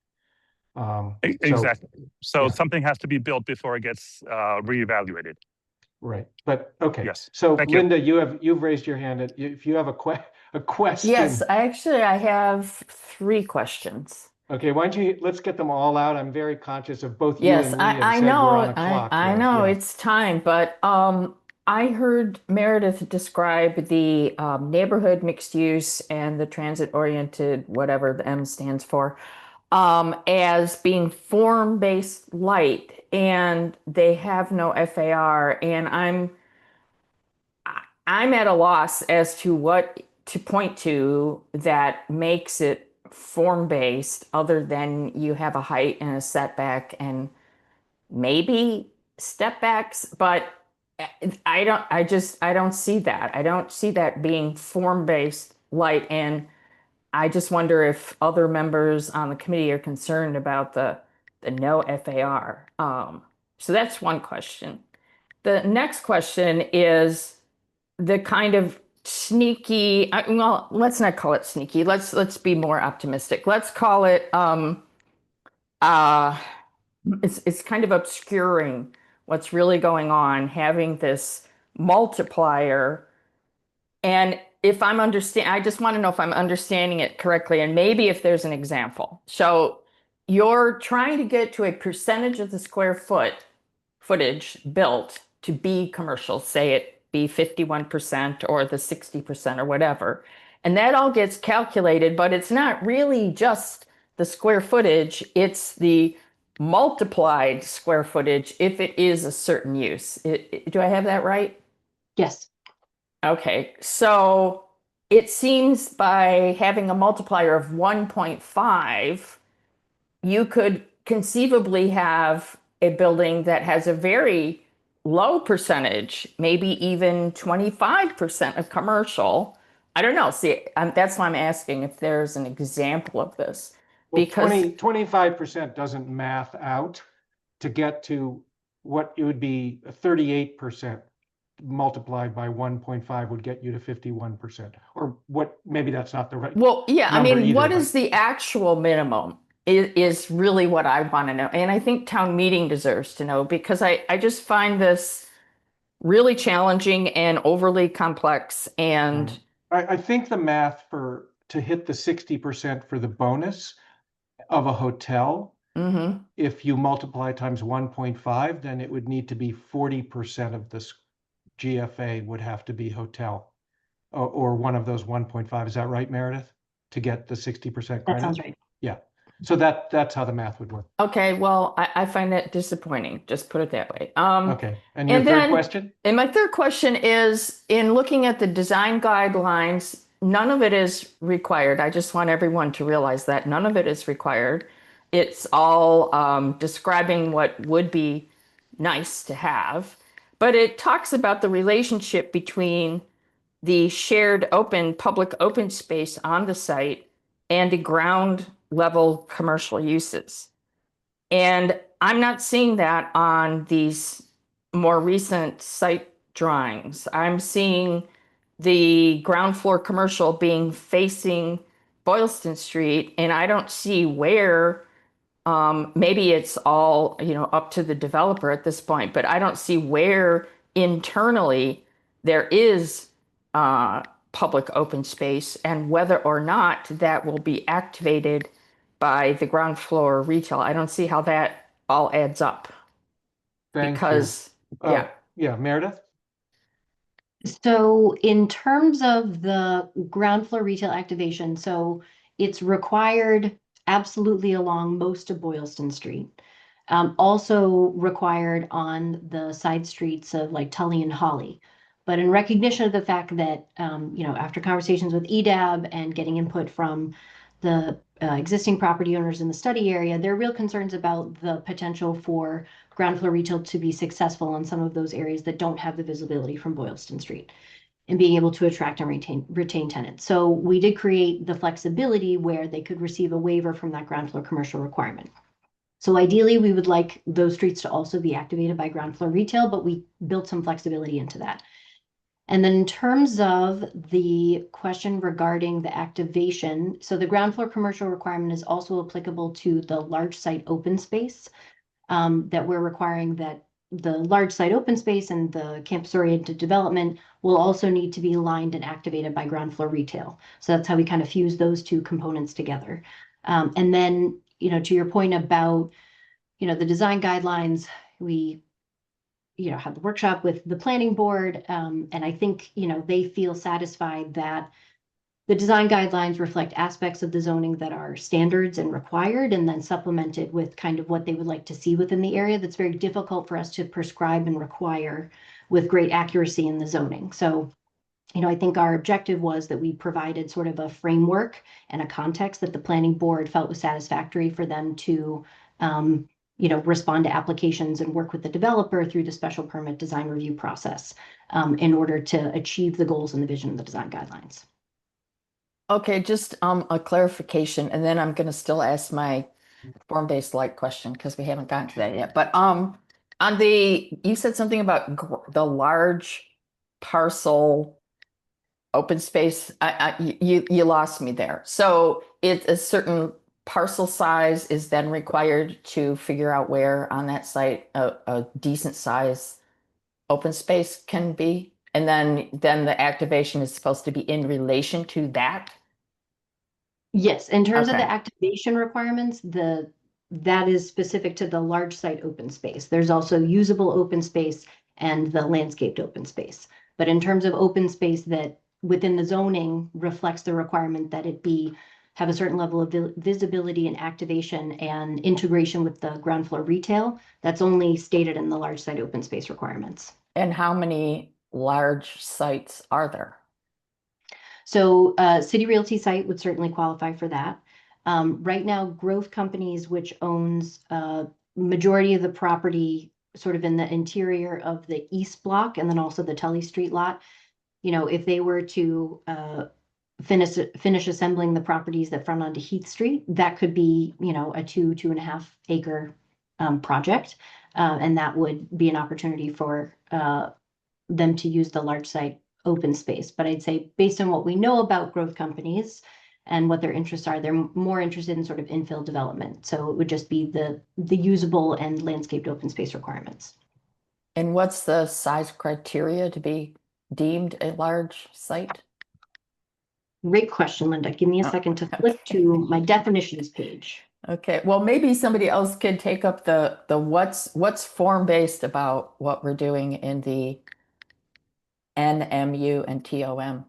Exactly. So yeah. something has to be built before it gets reevaluated. Right. But okay. Yes. So Thank you. Linda, you've raised your hand. If you have a question. Yes, I have 3 questions. Okay, why don't let's get them all out. I'm very conscious of both you Yes, and me, and I said we're on know, a clock I here. know Yeah. it's time, but I heard Meredith describe the neighborhood mixed use and the transit oriented, whatever the M stands for, as being form-based light, and they have no FAR, and I'm at a loss as to what to point to that makes it form-based, other than you have a height and a setback and maybe step backs, but I don't see that. I don't see that being form-based light, and I just wonder if other members on the committee are concerned about the no FAR. So that's one question. The next question is the kind of sneaky, well, let's not call it sneaky. Let's be more optimistic. Let's call it it's kind of obscuring what's really going on, having this multiplier. And if I'm I just want to know if I'm understanding it correctly, and maybe if there's an example. So you're trying to get to a percentage of the square footage built to be commercial, say it be 51% or the 60% or whatever. And that all gets calculated, but it's not really just the square footage, it's the multiplied square footage if it is a certain use. Do I have that right? Yes. Okay, so it seems by having a multiplier of 1.5, you could conceivably have a building that has a very low percentage, maybe even 25% of commercial. I don't know. See, that's why I'm asking if there's an example of this. Well, Because 25% doesn't math out to get to what it would be 38% multiplied by 1.5 would get you to 51%. Or what, maybe that's not the right. well, yeah, I number mean, either, what but- is the actual minimum is really what I want to know. And I think town meeting deserves to know, because I just find this really challenging and overly complex. And I think the math to hit the 60% for the bonus of a hotel, Mhm. if you multiply times 1.5, then it would need to be 40% of this GFA would have to be hotel, or one of those 1.5. Is that right, Meredith? To get the 60% That credit? sounds right. Yeah. So that's how the math would work. Okay, well, I find that disappointing, just put it that way. Okay. And your and third then- question? And my third question is, in looking at the design guidelines, none of it is required. I just want everyone to realize that none of it is required. It's all describing what would be nice to have. But it talks about the relationship between the shared public open space on the site and the ground level commercial uses. And I'm not seeing that on these more recent site drawings. I'm seeing the ground floor commercial being facing Boylston Street, and I don't see where, maybe it's all, up to the developer at this point, but I don't see where internally there is public open space, and whether or not that will be activated by the ground floor retail. I don't see how that all adds up. Thank you. Because, yeah. Yeah, Meredith? So in terms of the ground floor retail activation, so it's required absolutely along most of Boylston Street. Also required on the side streets of like Tully and Holly. But in recognition of the fact that, after conversations with EDAB and getting input from the existing property owners in the study area, there are real concerns about the potential for ground floor retail to be successful in some of those areas that don't have the visibility from Boylston Street and being able to attract and retain tenants. So we did create the flexibility where they could receive a waiver from that ground floor commercial requirement. So ideally, we would like those streets to also be activated by ground floor retail, but we built some flexibility into that. And then in terms of the question regarding the activation, so the ground floor commercial requirement is also applicable to the large site open space, that we're requiring that the large site open space and the campus-oriented development will also need to be aligned and activated by ground floor retail. So that's how we kind of fuse those two components together. And then, to your point about, the design guidelines, we, had the workshop with the planning board. And I think, they feel satisfied that the design guidelines reflect aspects of the zoning that are standards and required, and then supplemented with kind of what they would like to see within the area. That's very difficult for us to prescribe and require with great accuracy in the zoning. So, I think our objective was that we provided sort of a framework and a context that the planning board felt was satisfactory for them to, respond to applications and work with the developer through the special permit design review process, in order to achieve the goals and the vision of the design guidelines. Okay, just a clarification, and then I'm going to still ask my form-based light question because we haven't gotten to that yet. But you said something about the large parcel open space. You lost me there. So it's a certain parcel size is then required to figure out where on that site a decent size open space can be, and then the activation is supposed to be in relation to that. Yes, in terms of Okay. the activation requirements, that is specific to the large site open space. There's also usable open space and the landscaped open space. But in terms of open space that within the zoning reflects the requirement that it have a certain level of visibility and activation and integration with the ground floor retail, that's only stated in the large site open space requirements. And how many large sites are there? So City Realty site would certainly qualify for that. Right now, Growth Companies, which owns majority of the property sort of in the interior of the East Block and then also the Tully Street lot, you know, if they were to finish assembling the properties that front onto Heath Street, that could be, you know, a 2.5 acre project. And that would be an opportunity for them to use the large site open space. But I'd say based on what we know about Growth Companies and what their interests are, they're more interested in sort of infill development. So it would just be the usable and landscaped open space requirements. And what's the size criteria to be deemed a large site? Great question, Linda. Give me a second to flip to my definitions page. Okay, well, maybe somebody else could take up the what's form-based about what we're doing in the NMU and TOM.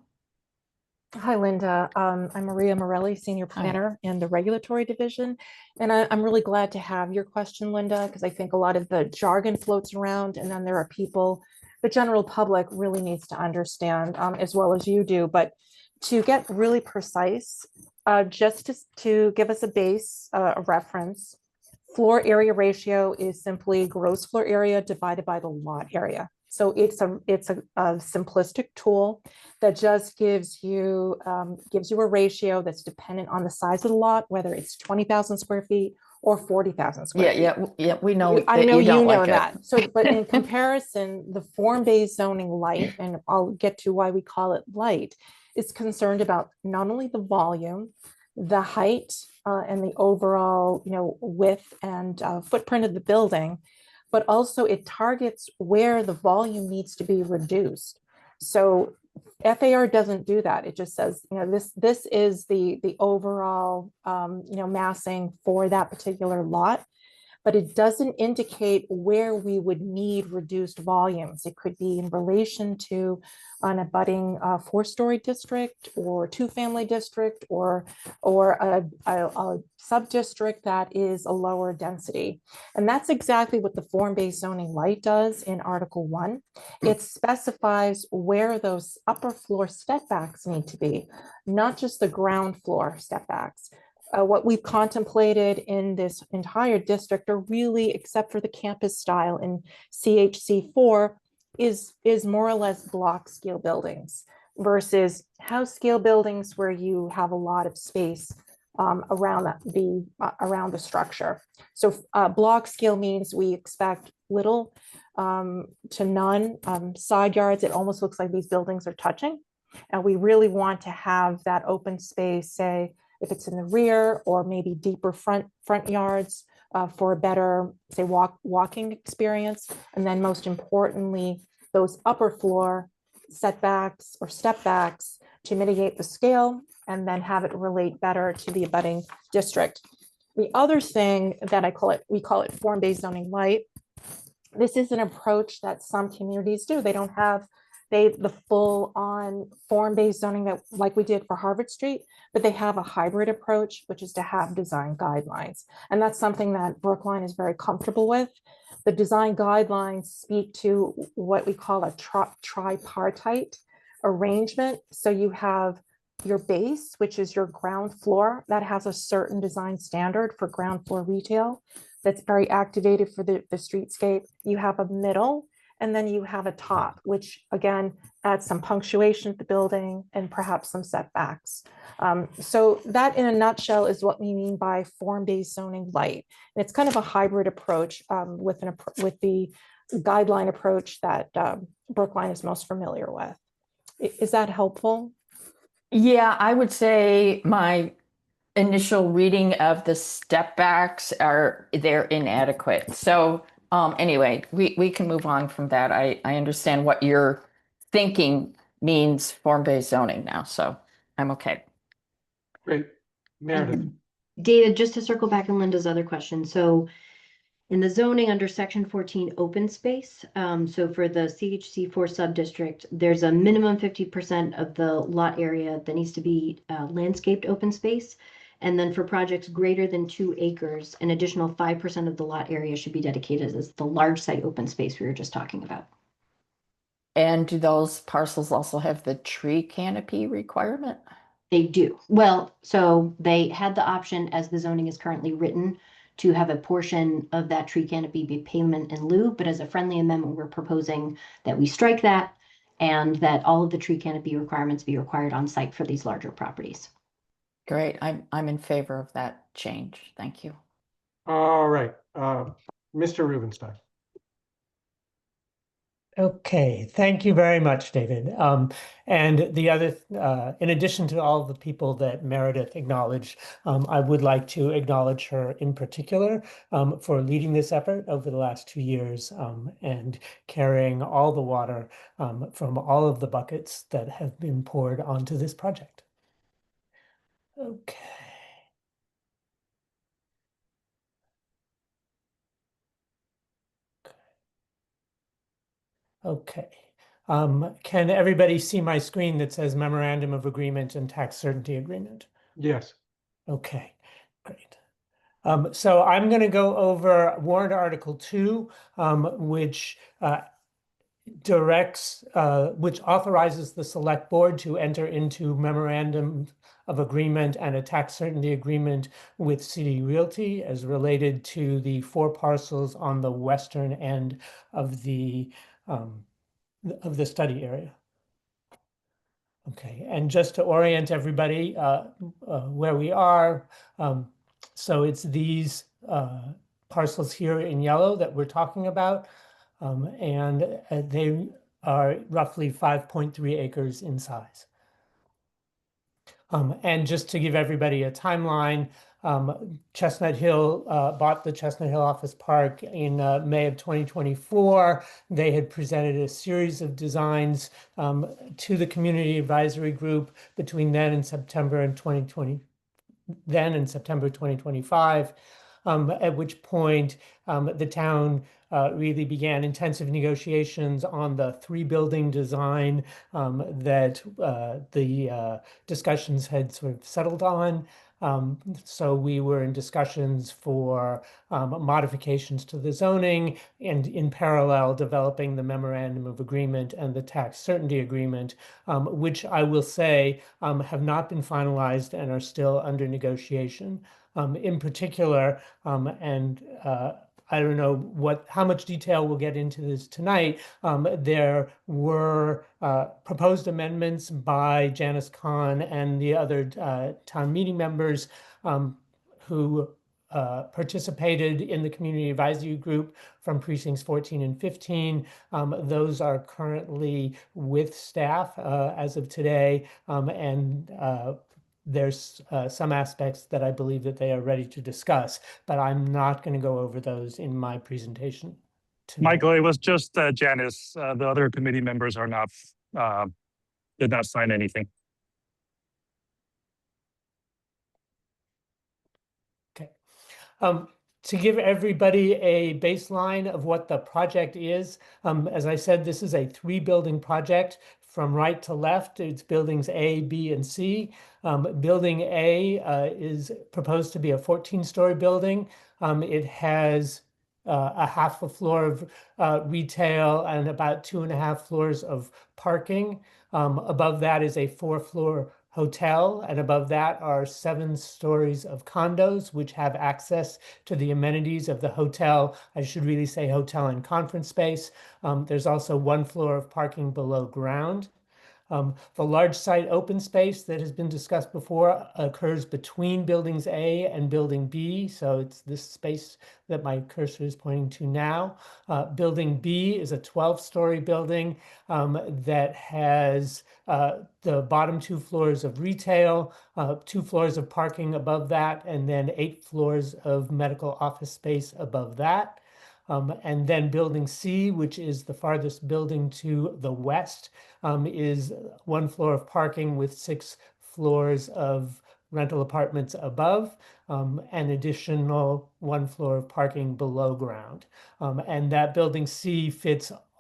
Hi, Linda. I'm Maria Morelli, Senior Planner in the Regulatory Division. And I'm really glad to have your question, Linda, because I think a lot of the jargon floats around, and then there are people, the general public really needs to understand as well as you do. But to get really precise, just to give us a base, a reference, floor area ratio is simply gross floor area divided by the lot area. So it's a simplistic tool that just gives you a ratio that's dependent on the size of the lot, whether it's 20,000 square feet or 40,000 square feet. Yeah, we know. I know you don't like that. it. So, but in comparison, the form-based zoning light, and I'll get to why we call it light, is concerned about not only the volume, the height, and the overall, width and footprint of the building, but also it targets where the volume needs to be reduced. So FAR doesn't do that. It just says, this is the overall, massing for that particular lot, but it doesn't indicate where we would need reduced volumes. It could be in relation to an abutting 4-story district or 2-family district or a sub-district that is a lower density. And that's exactly what the form-based zoning light does in Article 1. It specifies where those upper floor step backs need to be, not just the ground floor step backs. What we've contemplated in this entire district are really, except for the campus style in CHC4, is more or less block scale buildings versus house scale buildings where you have a lot of space around the structure. So block scale means we expect little to none side yards. It almost looks like these buildings are touching. And we really want to have that open space, say, if it's in the rear or maybe deeper front yards for a better, say, walking experience. And then most importantly, those upper floor setbacks or step backs to mitigate the scale and then have it relate better to the abutting district. The other thing that we call it form-based zoning light. This is an approach that some communities do. They don't have the full on form-based zoning that like we did for Harvard Street, but they have a hybrid approach, which is to have design guidelines. And that's something that Brookline is very comfortable with. The design guidelines speak to what we call a tripartite arrangement. So you have your base, which is your ground floor, that has a certain design standard for ground floor retail that's very activated for the streetscape. You have a middle, and then you have a top, which again adds some punctuation to the building and perhaps some setbacks. So that in a nutshell is what we mean by form-based zoning light. And it's kind of a hybrid approach with the guideline approach that Brookline is most familiar with. Is that helpful? Yeah, I would say my initial reading of the step backs they're inadequate. So anyway, we can move on from that. I understand what you're thinking means form-based zoning now, so I'm okay. Great. Meredith. David, just to circle back on Linda's other question. So in the zoning under section 14 open space, so for the CHC4 sub-district, there's a minimum 50% of the lot area that needs to be landscaped open space. And then for projects greater than 2 acres, an additional 5% of the lot area should be dedicated as the large site open space we were just talking about. And do those parcels also have the tree canopy requirement? They do. Well, so they had the option, as the zoning is currently written, to have a portion of that tree canopy be payment in lieu, but as a friendly amendment, we're proposing that we strike that and that all of the tree canopy requirements be required on site for these larger properties. Great, I'm in favor of that change. Thank you. All right, Mr. Rubenstein. Okay, thank you very much, David. And the other, in addition to all the people that Meredith acknowledged, I would like to acknowledge her in particular for leading this effort over the last 2 years and carrying all the water from all of the buckets that have been poured onto this project. Okay. Okay. Can everybody see my screen that says Memorandum of Agreement and Tax Certainty Agreement? Yes. Okay, great. So I'm going to go over warrant Article 2, which which authorizes the Select Board to enter into memorandum of agreement and a tax certainty agreement with City Realty as related to the 4 parcels on the western end of the study area. Okay, and just to orient everybody where we are, so it's these parcels here in yellow that we're talking about, and they are roughly 5.3 acres in size. And just to give everybody a timeline, Chestnut Hill bought the Chestnut Hill Office Park in May of 2024. They had presented a series of designs to the Community Advisory Group between then and September 2025, at which point the town really began intensive negotiations on the 3-building design that the discussions had sort of settled on. So we were in discussions for modifications to the zoning and in parallel developing the memorandum of agreement and the tax certainty agreement, which I will say have not been finalized and are still under negotiation. In particular, and I don't know how much detail we'll get into this tonight. There were proposed amendments by Janice Kahn and the other town meeting members who participated in the community advisory group from precincts 14 and 15. Those are currently with staff as of today, and there's some aspects that I believe that they are ready to discuss, but I'm not going to go over those in my presentation tonight. Michael, it was just Janice. The other committee members are not, did not sign anything. Okay. To give everybody a baseline of what the project is, as I said, this is a 3-building project. From right to left, it's buildings A, B, and C. Building A is proposed to be a 14-story building. It has a half a floor of retail and about 2.5 floors of parking. Above that is a 4-floor hotel, and above that are 7 stories of condos, which have access to the amenities of the hotel. I should really say hotel and conference space. There's also 1 floor of parking below ground. The large site open space that has been discussed before occurs between buildings A and building B. So it's this space that my cursor is pointing to now. Building B is a 12-story building that has the bottom 2 floors of retail, 2 floors of parking above that, and then 8 floors of medical office space above that. And then building C, which is the farthest building to the west, is 1 floor of parking with 6 floors of rental apartments above, an additional 1 floor of parking below ground. And that building C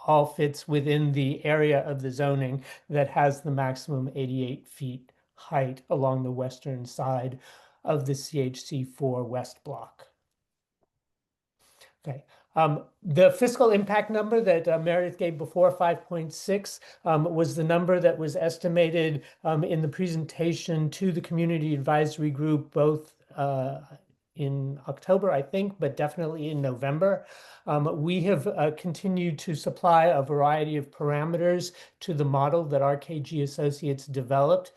all fits within the area of the zoning that has the maximum 88 feet height along the western side of the CHC4 West block. Okay. The fiscal impact number that Meredith gave before, 5.6, was the number that was estimated in the presentation to the community advisory group, both in October, I think, but definitely in November. We have continued to supply a variety of parameters to the model that RKG Associates developed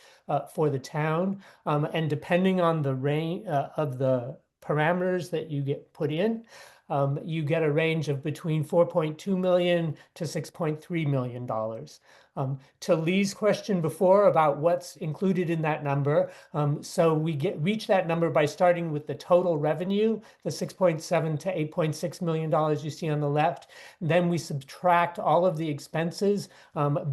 for the town. And depending on the range of the parameters that you get put in, you get a range of between 4.2 million to $6.3 million. To Lee's question before about what's included in that number, so we reach that number by starting with the total revenue, the 6.7 to $8.6 million you see on the left. Then we subtract all of the expenses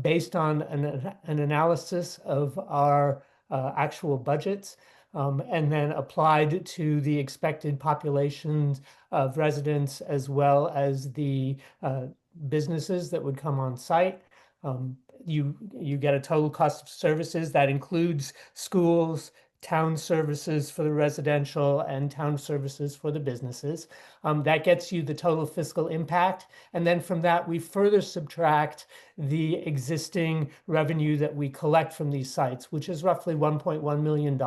based on an analysis of our actual budgets. And then applied to the expected populations of residents as well as the businesses that would come on site. You get a total cost of services that includes schools, town services for the residential, and town services for the businesses. That gets you the total fiscal impact. And then from that, we further subtract the existing revenue that we collect from these sites, which is roughly $1.1 million,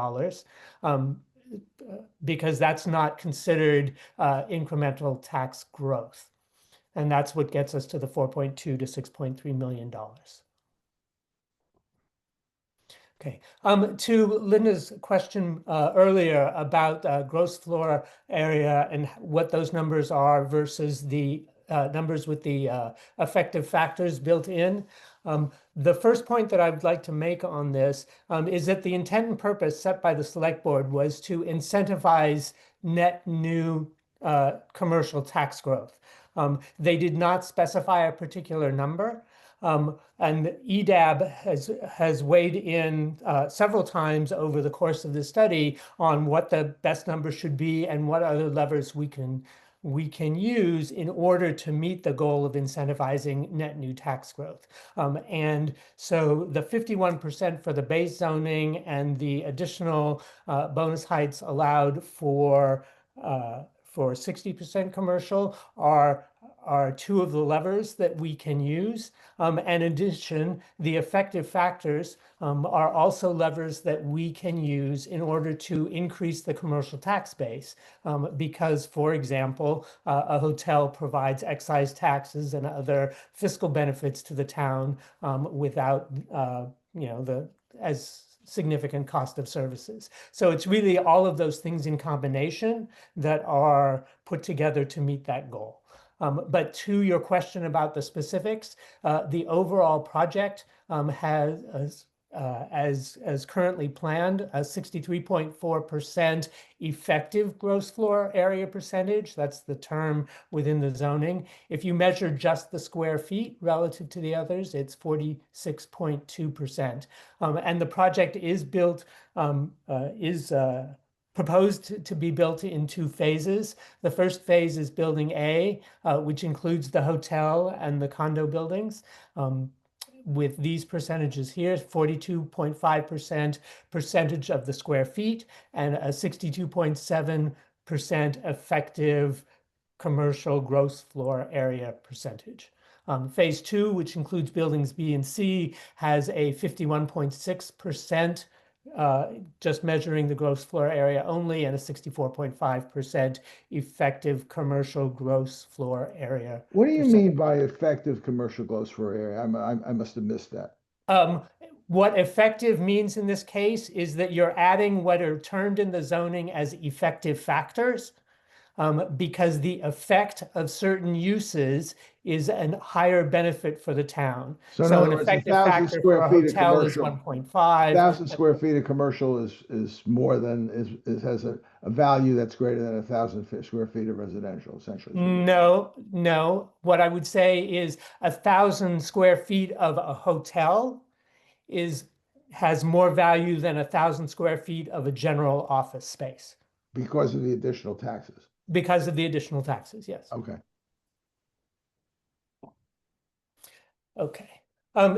because that's not considered incremental tax growth. And that's what gets us to the 4.2 to $6.3 million. Okay, to Linda's question earlier about gross floor area and what those numbers are versus the numbers with the effective factors built in. The first point that I would like to make on this is that the intent and purpose set by the select board was to incentivize net new commercial tax growth. They did not specify a particular number. And EDAB has weighed in several times over the course of the study on what the best number should be and what other levers we can use in order to meet the goal of incentivizing net new tax growth. And so the 51% for the base zoning and the additional bonus heights allowed for 60% commercial are two of the levers that we can use. And in addition, the effective factors are also levers that we can use in order to increase the commercial tax base. Because, for example, a hotel provides excise taxes and other fiscal benefits to the town without, as significant cost of services. So it's really all of those things in combination that are put together to meet that goal. But to your question about the specifics, the overall project has, as currently planned, a 63.4% effective gross floor area percentage. That's the term within the zoning. If you measure just the square feet relative to the others, it's 46.2%. And the project is proposed to be built in two phases. The first phase is building A, which includes the hotel and the condo buildings. With these percentages here, 42.5% percentage of the square feet and a 62.7% effective commercial gross floor area percentage. Phase 2, which includes buildings B and C, has a 51.6%, just measuring the gross floor area only, and a 64.5% effective commercial gross floor area. What do you mean by effective commercial gross floor area? I must have missed that. What effective means in this case is that you're adding what are termed in the zoning as effective factors, because the effect of certain uses is a higher benefit for the town. So in So other an words, effective 1,000 factor for square a feet of hotel is commercial. 1.5. 1,000 square feet of commercial is more than has a value that's greater than 1,000 square feet of residential, essentially. No. What I would say is 1,000 square feet of a hotel has more value than 1,000 square feet of a general office space. Because of the additional taxes. Because of the additional taxes, yes. Okay. Okay.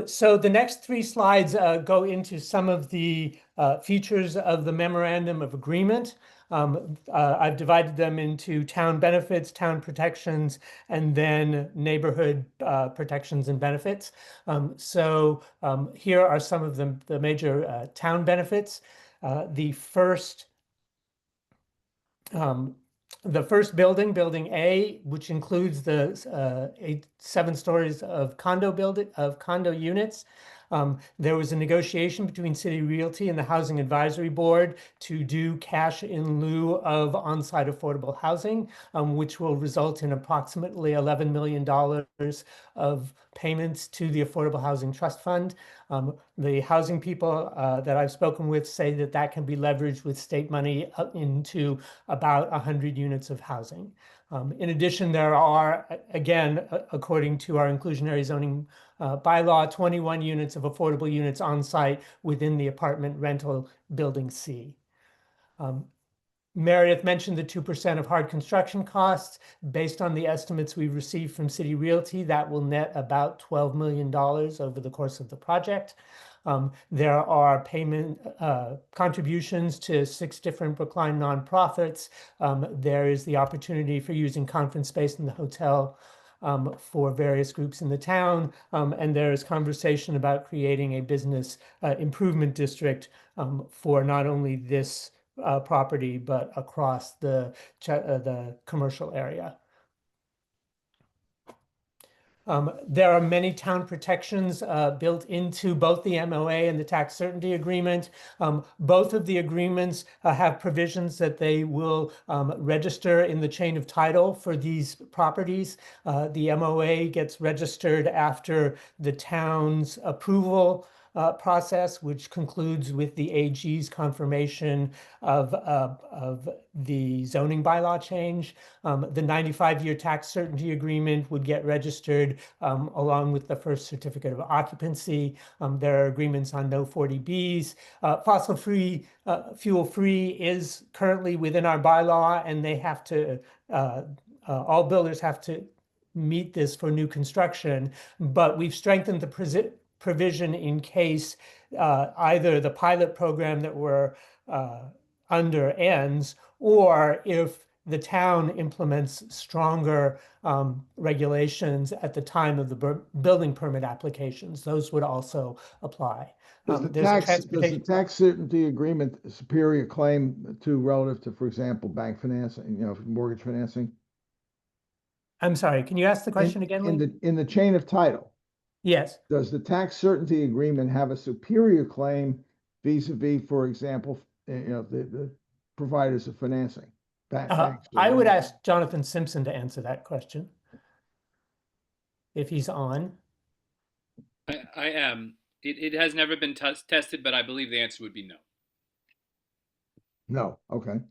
So the next three slides go into some of the features of the memorandum of agreement. I've divided them into town benefits, town protections, and then neighborhood protections and benefits. Here are some of the major town benefits. The first building, building A, which includes the 7 stories of condo units. There was a negotiation between City Realty and the Housing Advisory Board to do cash in lieu of on-site affordable housing, which will result in approximately $11 million of payments to the Affordable Housing Trust Fund. The housing people that I've spoken with say that that can be leveraged with state money up into about 100 units of housing. In addition, there are, again, according to our inclusionary zoning bylaw, 21 units of affordable units on site within the apartment rental building C. Meredith mentioned the 2% of hard construction costs. Based on the estimates we've received from City Realty, that will net about $12 million over the course of the project. There are payment contributions to 6 different Brookline nonprofits. There is the opportunity for using conference space in the hotel for various groups in the town. And there is conversation about creating a business improvement district for not only this property, but across the commercial area. There are many town protections built into both the MOA and the tax certainty agreement. Both of the agreements have provisions that they will register in the chain of title for these properties. The MOA gets registered after the town's approval process, which concludes with the AG's confirmation of the zoning bylaw change. The 95-year tax certainty agreement would get registered along with the first certificate of occupancy. There are agreements on no 40Bs. Fossil-free, fuel-free is currently within our bylaw, and they have to, all builders have to meet this for new construction, but we've strengthened the provision in case either the pilot program that we're under ends, or if the town implements stronger regulations at the time of the building permit applications. Those would also apply. Does the tax certainty agreement superior claim to relative to, for example, bank financing, mortgage financing? I'm sorry, can you ask the question again, Lee? In the chain of title? Yes. Does the tax certainty agreement have a superior claim vis-a-vis, for example, the providers of financing? Banks I would ask Jonathan Simpson to answer that question, if he's on. I am. It has never been tested, but I believe the answer would be no. No. Okay.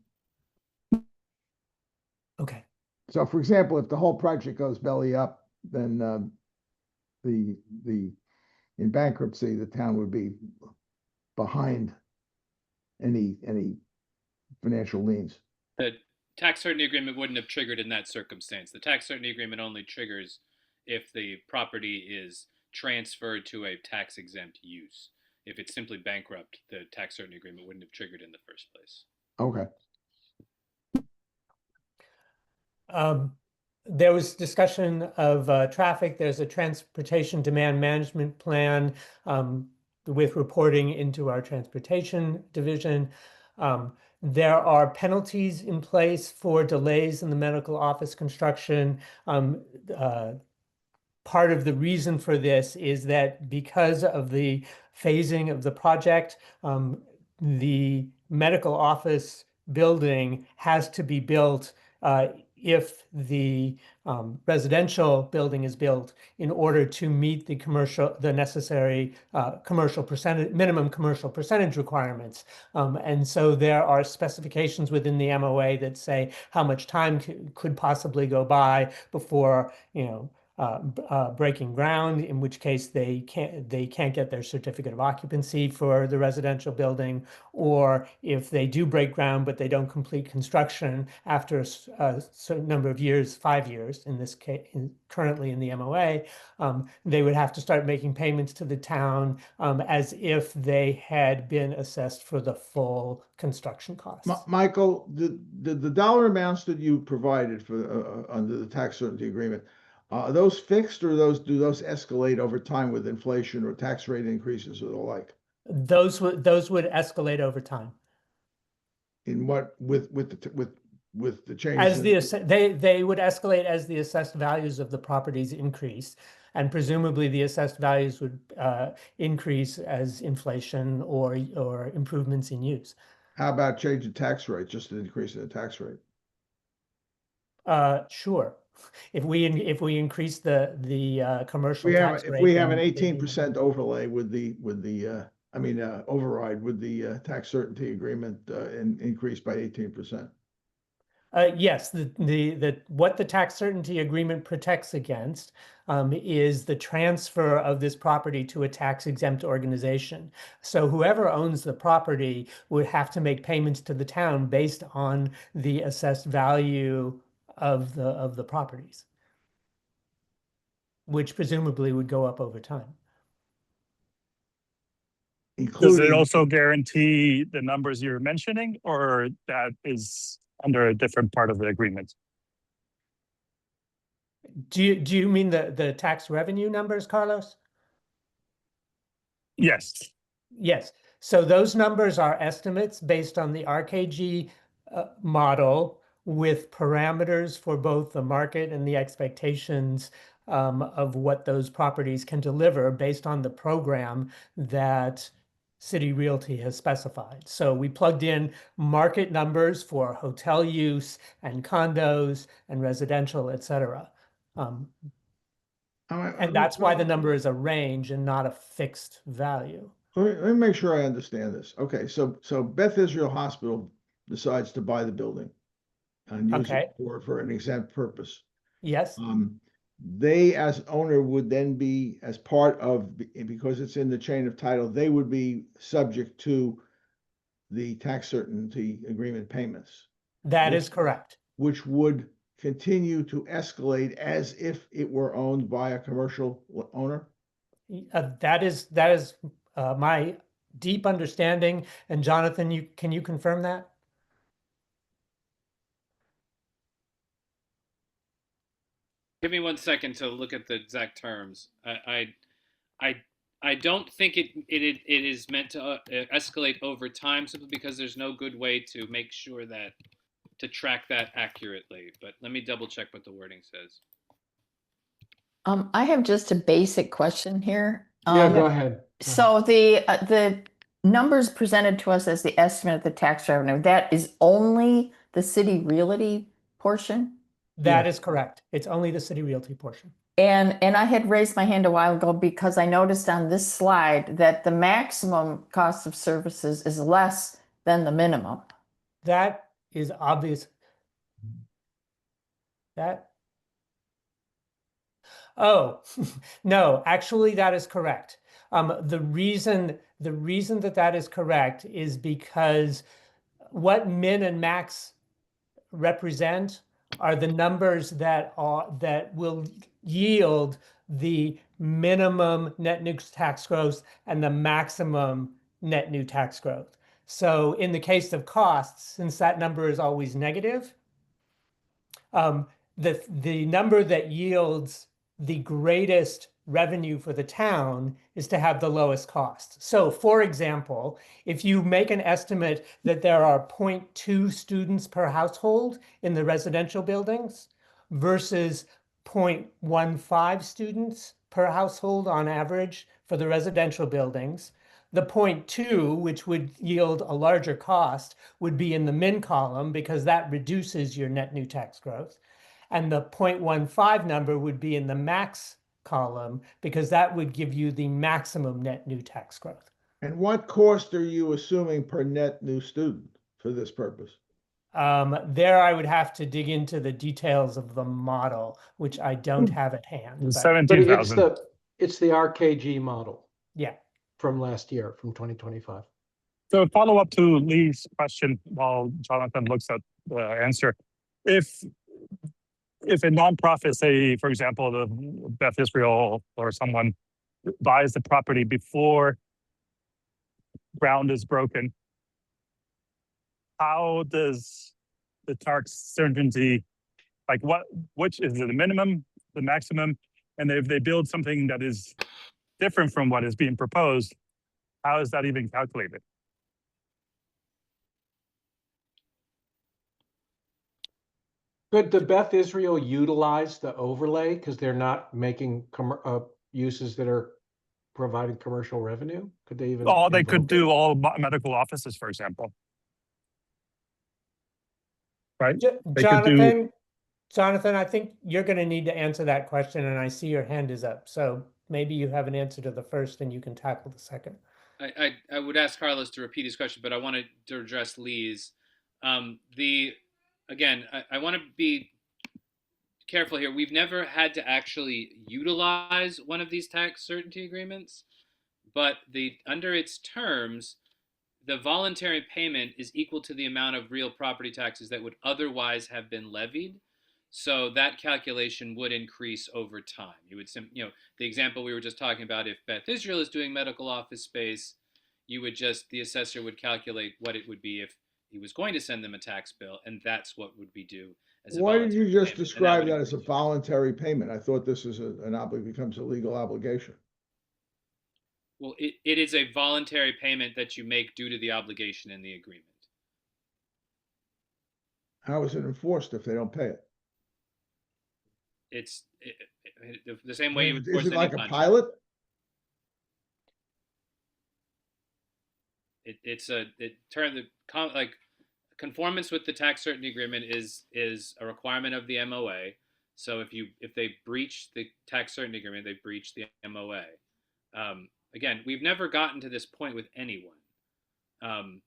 Okay. So, for example, if the whole project goes belly up, then in bankruptcy, the town would be behind any financial liens. The tax certainty agreement wouldn't have triggered in that circumstance. The tax certainty agreement only triggers if the property is transferred to a tax exempt use. If it's simply bankrupt, the tax certainty agreement wouldn't have triggered in the first place. Okay. There was discussion of traffic. There's a transportation demand management plan with reporting into our transportation division. There are penalties in place for delays in the medical office construction. Part of the reason for this is that because of the phasing of the project, the medical office building has to be built if the residential building is built in order to meet the necessary minimum commercial percentage requirements. And so there are specifications within the MOA that say how much time could possibly go by before, breaking ground, in which case they can't get their certificate of occupancy for the residential building, or if they do break ground but they don't complete construction after a certain number of years, 5 years in this case, currently in the MOA, they would have to start making payments to the town as if they had been assessed for the full construction costs. Michael, the dollar amounts that you provided for under the tax certainty agreement, are those fixed, or do those escalate over time with inflation or tax rate increases or the like? Those would escalate over time. In what with the As changes? they would escalate as the assessed values of the properties increase, and presumably the assessed values would increase as inflation or improvements in use. How about change in tax rate, just an increase in the tax rate? Sure. If we increase the commercial tax If rate, we have an then 18% overlay with the override with the tax certainty agreement and increased by 18%. Yes, what the tax certainty agreement protects against is the transfer of this property to a tax exempt organization. So whoever owns the property would have to make payments to the town based on the assessed value of the properties, which presumably would go up over time. Does it Including, also guarantee the numbers you're mentioning, or that is under a different part of the agreement? Do you mean the tax revenue numbers, Carlos? Yes. Yes. So those numbers are estimates based on the RKG model with parameters for both the market and the expectations of what those properties can deliver based on the program that City Realty has specified. So we plugged in market numbers for hotel use and condos and residential, et cetera. And that's why the number is a range and not a fixed value. let me make sure I understand this. Okay, so Beth Israel Hospital decides to buy the building and use Okay. it for an exempt purpose. Yes. They as owner would then be, as part of, because it's in the chain of title, they would be subject to the tax certainty agreement payments. That is correct. Which would continue to escalate as if it were owned by a commercial owner? That is my deep understanding. And Jonathan, can you confirm that? Give me 1 second to look at the exact terms. I don't think it is meant to escalate over time, simply because there's no good way to make sure that to track that accurately. But let me double check what the wording says. I have just a basic question here. Yeah, go ahead. So the numbers presented to us as the estimate of the tax revenue, that is only the City Realty portion? That is correct. It's only the City Realty portion. And I had raised my hand a while ago because I noticed on this slide that the maximum cost of services is less than the minimum. That is obvious. Oh, no, actually that is correct. The reason that is correct is because what min and max represent are the numbers that will yield the minimum net new tax growth and the maximum net new tax growth. So in the case of costs, since that number is always negative, the number that yields the greatest revenue for the town is to have the lowest cost. So for example, if you make an estimate that there are 0.2 students per household in the residential buildings versus 0.15 students per household on average for the residential buildings, the 0.2, which would yield a larger cost, would be in the min column because that reduces your net new tax growth. And the 0.15 number would be in the max column because that would give you the maximum net new tax growth. And what cost are you assuming per net new student for this purpose? There I would have to dig into the details of the model, which I don't have at hand. But 17,000. It's the RKG model yeah, from last year, from 2025. So follow up to Lee's question while Jonathan looks at the answer. If a nonprofit, say, for example, the Beth Israel or someone buys the property before ground is broken, how does the tax certainty, like which is the minimum, the maximum? And if they build something that is different from what is being proposed, how is that even calculated? Could the Beth Israel utilize the overlay because they're not making uses that are providing commercial revenue? Could they even? Oh, they could invoke do it? all medical offices, for example. Right? They could do. Jonathan, I think you're going to need to answer that question, and I see your hand is up. So maybe you have an answer to the first, and you can tackle the second. I would ask Carlos to repeat his question, but I wanted to address Lee's. Again, I want to be careful here. We've never had to actually utilize one of these tax certainty agreements, but under its terms, the voluntary payment is equal to the amount of real property taxes that would otherwise have been levied. So that calculation would increase over time. You would, the example we were just talking about, if Beth Israel is doing medical office space, the assessor would calculate what it would be if he was going to send them a tax bill, and that's what would be due as a Why did you voluntary just payment. describe that as a voluntary payment? I thought this is becomes a legal obligation. Well, it is a voluntary payment that you make due to the obligation in the agreement. How is it enforced if they don't pay it? It's the same way you would enforce Is it any like a contract. pilot? Conformance with the tax certainty agreement is a requirement of the MOA. So if they breach the tax certainty agreement, they breach the MOA. Again, we've never gotten to this point with anyone,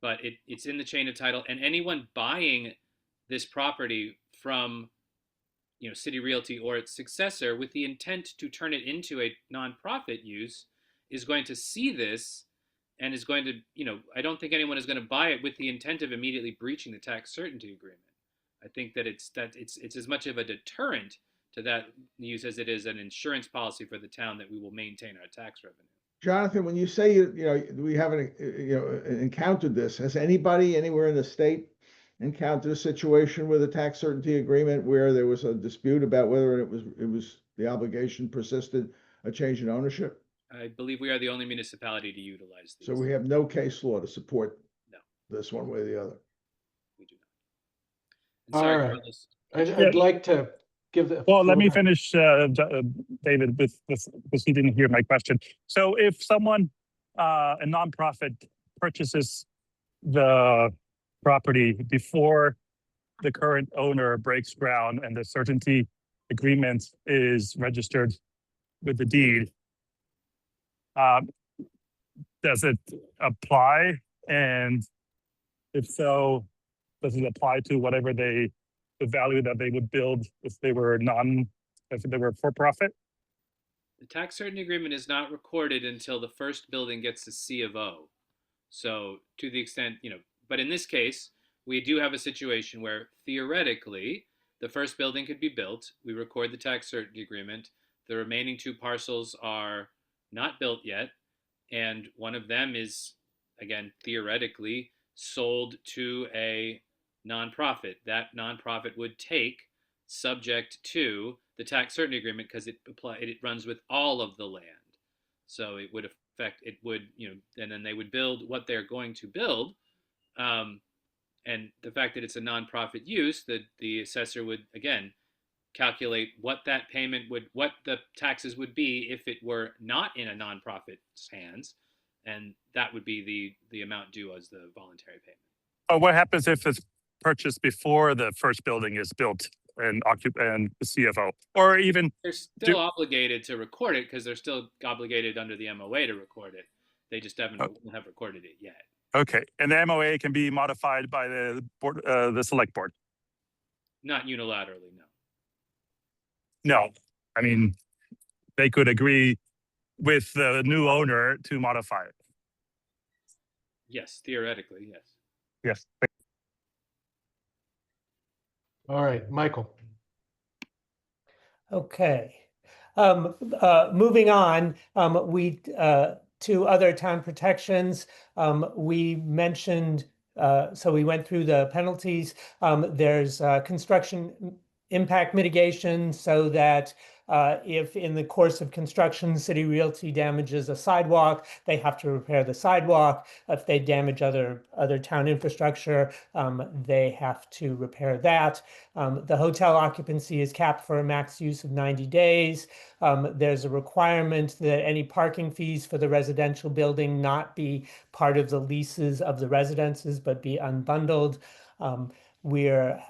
but it's in the chain of title, and anyone buying this property from City Realty or its successor with the intent to turn it into a nonprofit use is going to see this and is going to, I don't think anyone is going to buy it with the intent of immediately breaching the tax certainty agreement. I think that it's as much of a deterrent to that use as it is an insurance policy for the town that we will maintain our tax revenue. Jonathan, when you say we haven't encountered this, has anybody anywhere in the state encountered a situation with a tax certainty agreement where there was a dispute about whether it was the obligation persisted, a change in ownership? I believe we are the only municipality to utilize these. So we have no case law to support No. This one way or the other. We do not. And sorry, All right. Carlos. I'd like to give the. Well, let me floor- finish, David, because he didn't hear my question. So if someone, a nonprofit, purchases the property before the current owner breaks ground and the certainty agreement is registered with the deed, does it apply? And if so, does it apply to whatever the value that they would build if they were for profit? The tax certainty agreement is not recorded until the first building gets a C of O. So to the extent, but in this case, we do have a situation where theoretically the first building could be built. We record the tax certainty agreement. The remaining two parcels are not built yet. And one of them is, again, theoretically sold to a nonprofit. That nonprofit would take, subject to the tax certainty agreement, because it runs with all of the land. So it would affect, and then they would build what they're going to build. And the fact that it's a nonprofit use, that the assessor would, again, calculate what the taxes would be if it were not in a nonprofit's hands, and that would be the amount due as the voluntary payment. But what happens if it's purchased before the first building is built and the CFO, or even they're still obligated to record it because they're still obligated under the MOA to record it. They just haven't have recorded it yet. Okay, and the MOA can be modified by the board, the select board. Not unilaterally, no. No, I mean, they could agree with the new owner to modify it. Yes, theoretically, yes. Yes. All right, Michael. Okay. Moving on, to other town protections. We mentioned, so we went through the penalties. There's construction impact mitigation, so that if in the course of construction, City Realty damages a sidewalk, they have to repair the sidewalk. If they damage other town infrastructure, they have to repair that. The hotel occupancy is capped for a max use of 90 days. There's a requirement that any parking fees for the residential building not be part of the leases of the residences, but be unbundled. We're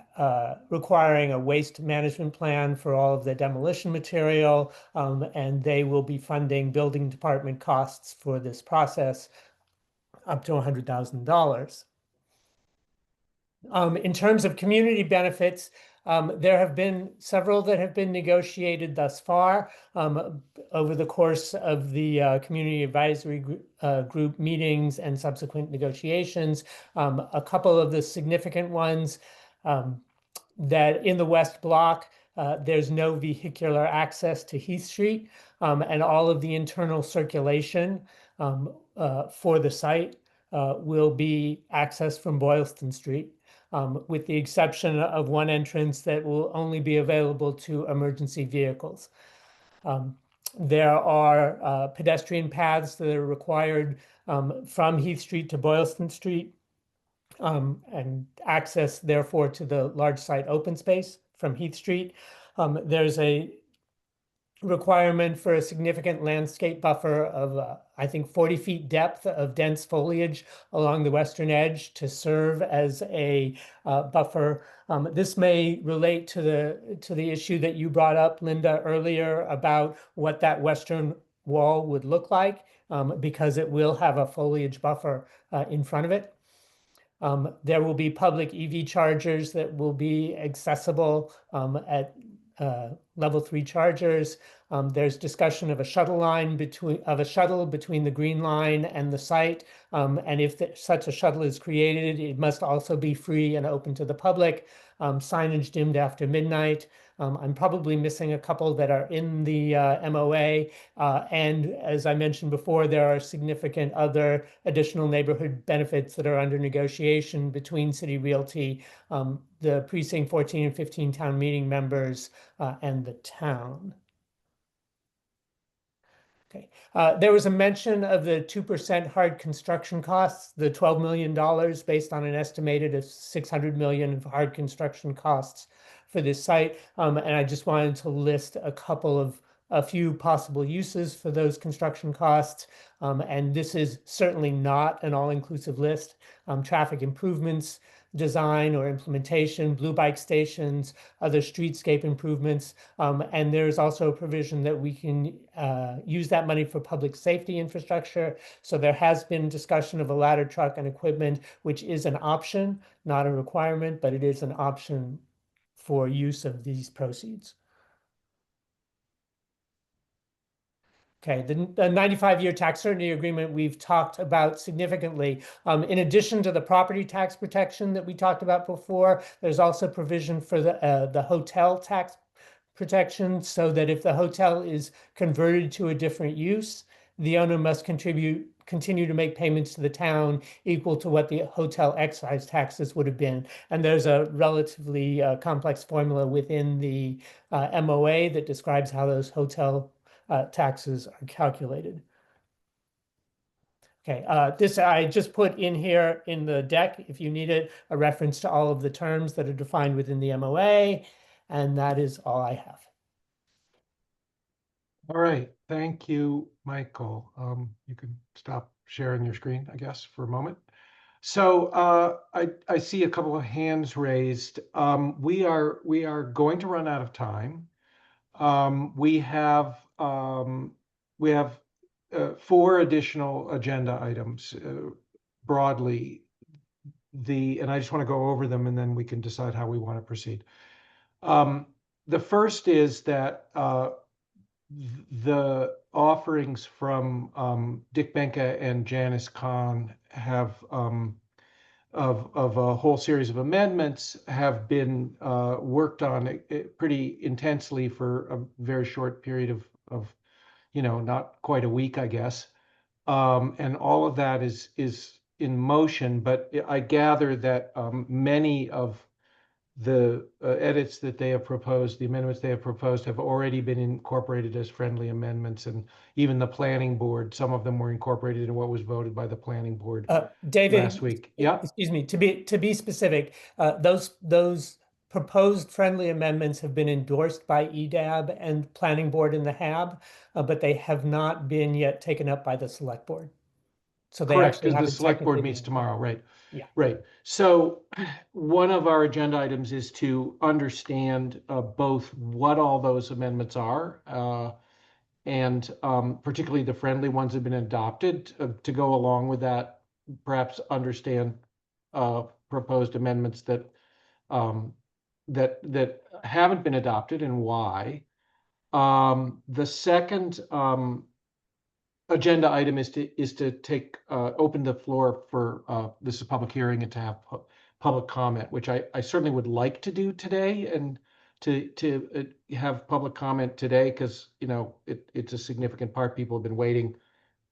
requiring a waste management plan for all of the demolition material, and they will be funding building department costs for this process up to $100,000. In terms of community benefits, there have been several that have been negotiated thus far over the course of the community advisory group meetings and subsequent negotiations. A couple of the significant ones, that in the West Block, there's no vehicular access to Heath Street, and all of the internal circulation for the site will be accessed from Boylston Street. With the exception of one entrance that will only be available to emergency vehicles. There are pedestrian paths that are required from Heath Street to Boylston Street, and access therefore to the large site open space from Heath Street. There's a requirement for a significant landscape buffer of, I think, 40 feet depth of dense foliage along the western edge to serve as a buffer. This may relate to the issue that you brought up, Linda, earlier about what that western wall would look like, because it will have a foliage buffer in front of it. There will be public EV chargers that will be accessible at level 3 chargers. There's discussion of a shuttle between the Green Line and the site. And if such a shuttle is created, it must also be free and open to the public. Signage dimmed after midnight. I'm probably missing a couple that are in the MOA. And as I mentioned before, there are significant other additional neighborhood benefits that are under negotiation between City Realty, the precinct 14 and 15 town meeting members, and the town. Okay. There was a mention of the 2% hard construction costs, the $12 million based on an estimated of $600 million of hard construction costs for this site. And I just wanted to list a few possible uses for those construction costs. And this is certainly not an all-inclusive list. Traffic improvements, design or implementation, blue bike stations, other streetscape improvements. And there's also a provision that we can use that money for public safety infrastructure. So there has been discussion of a ladder truck and equipment, which is an option, not a requirement, but it is an option for use of these proceeds. Okay, the 95-year tax certainty agreement we've talked about significantly. In addition to the property tax protection that we talked about before, there's also provision for the hotel tax protection, so that if the hotel is converted to a different use, the owner must continue to make payments to the town equal to what the hotel excise taxes would have been. And there's a relatively complex formula within the MOA that describes how those hotel taxes are calculated. Okay, this I just put in here in the deck, if you need it, a reference to all of the terms that are defined within the MOA, and that is all I have. All right, thank you, Michael. You can stop sharing your screen, I guess, for a moment. So I see a couple of hands raised. We are going to run out of time. We have 4 additional agenda items. broadly, and I just want to go over them and then we can decide how we want to proceed. The first is that the offerings from Dick Benka and Janice Kahn have of a whole series of amendments have been worked on pretty intensely for a very short period of not quite a week, I guess. And all of that is in motion, but I gather that many of the edits that they have proposed, the amendments they have proposed, have already been incorporated as friendly amendments, and even the planning board, some of them were incorporated in what was voted by the planning board David, last week. Yeah. excuse me, to be specific, those proposed friendly amendments have been endorsed by EDAB and Planning Board and the HAB, but they have not been yet taken up by the Select Board. So they Correct, actually because the haven't select board technically meets been tomorrow, right? Yeah. Right. So one of our agenda items is to understand both what all those amendments are, and particularly the friendly ones have been adopted. To go along with that, perhaps understand proposed amendments that that haven't been adopted and why. The second agenda item is to take open the floor for this is a public hearing and to have public comment, which I certainly would like to do today, and to have public comment today because it's a significant part. People have been waiting.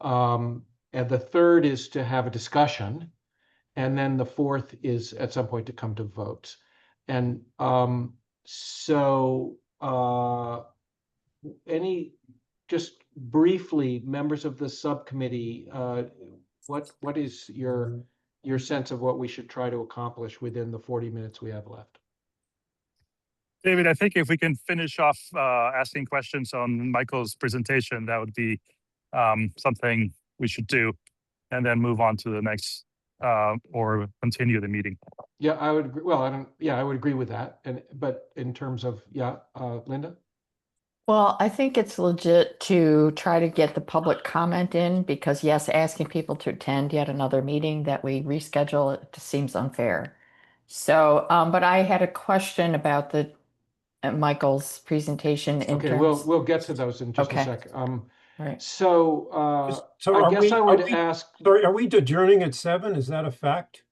And the third is to have a discussion, and then the fourth is at some point to come to votes. And so just briefly, members of the subcommittee, what is your sense of what we should try to accomplish within the 40 minutes we have left? David, I think if we can finish off asking questions on Michael's presentation, that would be something we should do, and then move on to the next or continue the meeting. Yeah, I would agree. Well, I would agree with that. But in terms of, Linda? Well, I think it's legit to try to get the public comment in because, yes, asking people to attend yet another meeting that we reschedule, it just seems unfair. So, but I had a question about the Michael's presentation. Okay, we'll get to those in just a sec. Right. So, So I guess I would ask. Sorry, are we adjourning at 7? Is that a fact?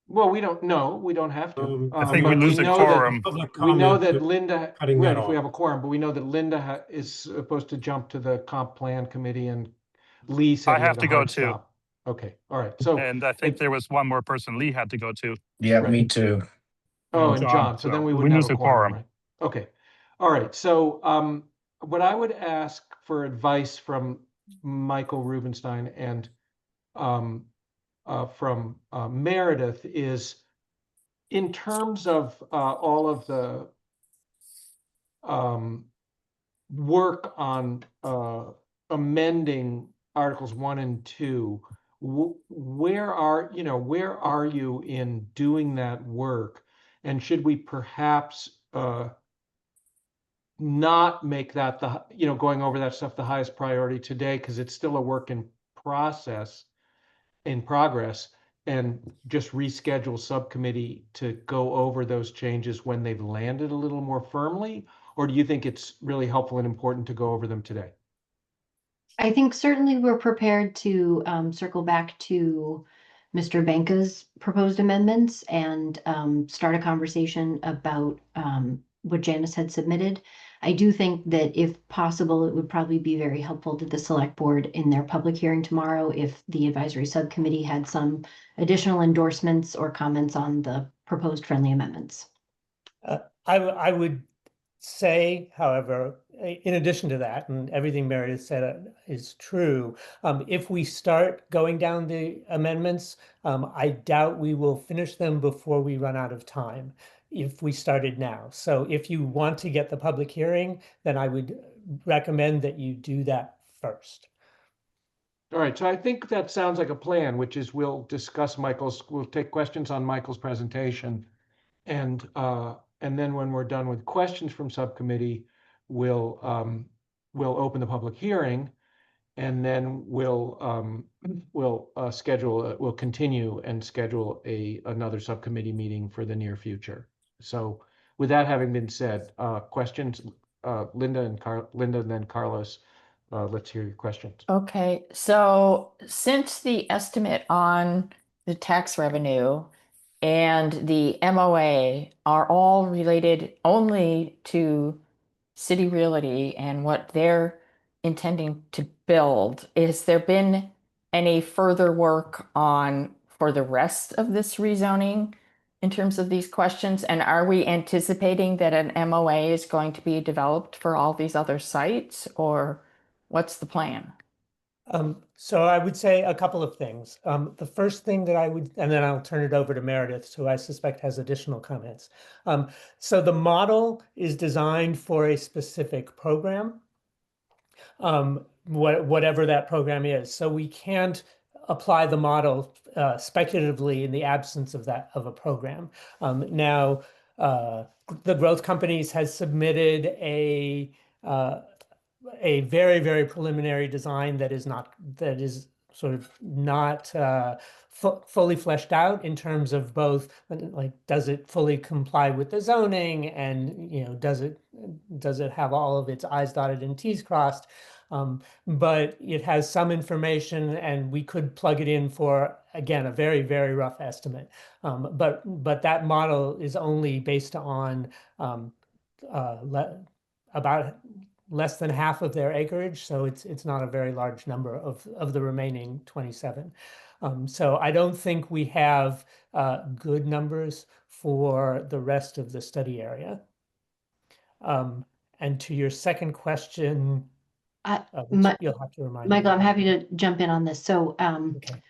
Well, we don't know. We don't have to. I think but we lose a know quorum. we know that Linda, cutting right, that if we off. have a quorum, but we know that Linda is supposed to jump to the comp plan committee, and Lee said I he have had to a go hard too. stop. Okay, all right. So, And I think there was one more person Lee had to go to. Yeah, Right. me too. and John. So then we wouldn't lose have a the quorum, quorum. right? Okay. All right. So, what I would ask for advice from Michael Rubenstein and from Meredith is, in terms of all of the work on amending Articles 1 and 2, where are you in doing that work? And should we perhaps not make that going over that stuff the highest priority today, because it's still a work in progress, and just reschedule subcommittee to go over those changes when they've landed a little more firmly? Or do you think it's really helpful and important to go over them today? I think certainly we're prepared to circle back to Mr. Benka's proposed amendments and start a conversation about what Janice had submitted. I do think that if possible, it would probably be very helpful to the select board in their public hearing tomorrow if the advisory subcommittee had some additional endorsements or comments on the proposed friendly amendments. I would say, however, in addition to that, and everything Meredith said is true, if we start going down the amendments, I doubt we will finish them before we run out of time if we started now. So if you want to get the public hearing, then I would recommend that you do that first. All right, so I think that sounds like a plan, which is we'll take questions on Michael's presentation, and then when we're done with questions from subcommittee, we'll open the public hearing. And then we'll continue and schedule another subcommittee meeting for the near future. So with that having been said, questions, Linda and then Carlos, let's hear your questions. Okay, so since the estimate on the tax revenue and the MOA are all related only to City Realty and what they're intending to build, has there been any further work on for the rest of this rezoning in terms of these questions? And are we anticipating that an MOA is going to be developed for all these other sites, or what's the plan? So I would say a couple of things. The first thing that I would, and then I'll turn it over to Meredith, who I suspect has additional comments. So the model is designed for a specific program, whatever that program is. So we can't apply the model speculatively in the absence of a program. Now, the growth companies has submitted a very, very preliminary design that is sort of not fully fleshed out in terms of both, like, does it fully comply with the zoning, and does it have all of its I's dotted and T's crossed? But it has some information, and we could plug it in for, again, a very, very rough estimate. But that model is only based on about less than half of their acreage, so it's not a very large number of the remaining 27. So I don't think we have good numbers for the rest of the study area. And to your second question, which you'll have to remind me. Michael, I'm happy to jump in on this. So Okay.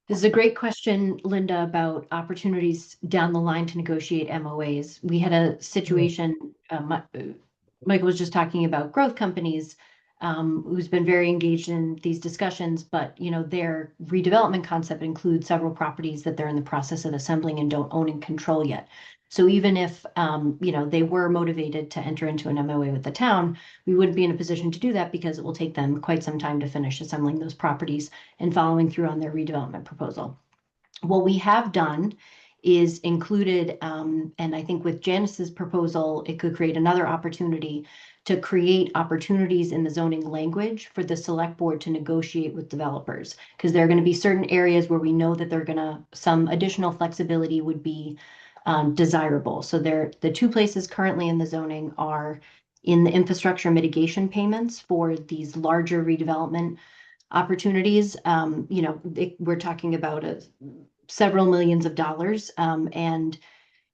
this is a great question, Linda, about opportunities down the line to negotiate MOAs. We had a situation, Michael was just talking about growth companies, who's been very engaged in these discussions, but their redevelopment concept includes several properties that they're in the process of assembling and don't own and control yet. So even if they were motivated to enter into an MOA with the town, we wouldn't be in a position to do that because it will take them quite some time to finish assembling those properties and following through on their redevelopment proposal. What we have done is included, and I think with Janice's proposal, it could create another opportunity to create opportunities in the zoning language for the select board to negotiate with developers, because there are going to be certain areas where we know that some additional flexibility would be desirable. So the two places currently in the zoning are in the infrastructure mitigation payments for these larger redevelopment opportunities. We're talking about several millions of dollars, and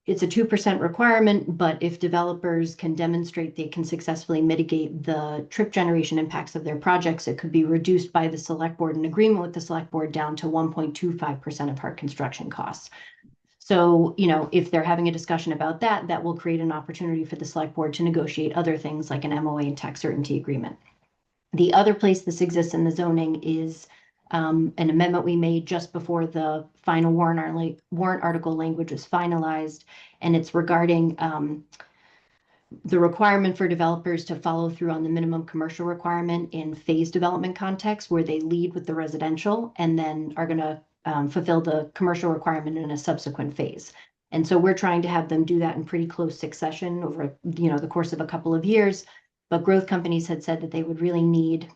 it's a 2% requirement, but if developers can demonstrate they can successfully mitigate the trip generation impacts of their projects, it could be reduced by the select board in agreement with the select board down to 1.25% of hard construction costs. So, if they're having a discussion about that, that will create an opportunity for the select board to negotiate other things like an MOA and tax certainty agreement. The other place this exists in the zoning is an amendment we made just before the final warrant article language was finalized, and it's regarding the requirement for developers to follow through on the minimum commercial requirement in phase development context, where they lead with the residential and then are going to fulfill the commercial requirement in a subsequent phase. And so we're trying to have them do that in pretty close succession over the course of a couple of years. But growth companies had said that they would really need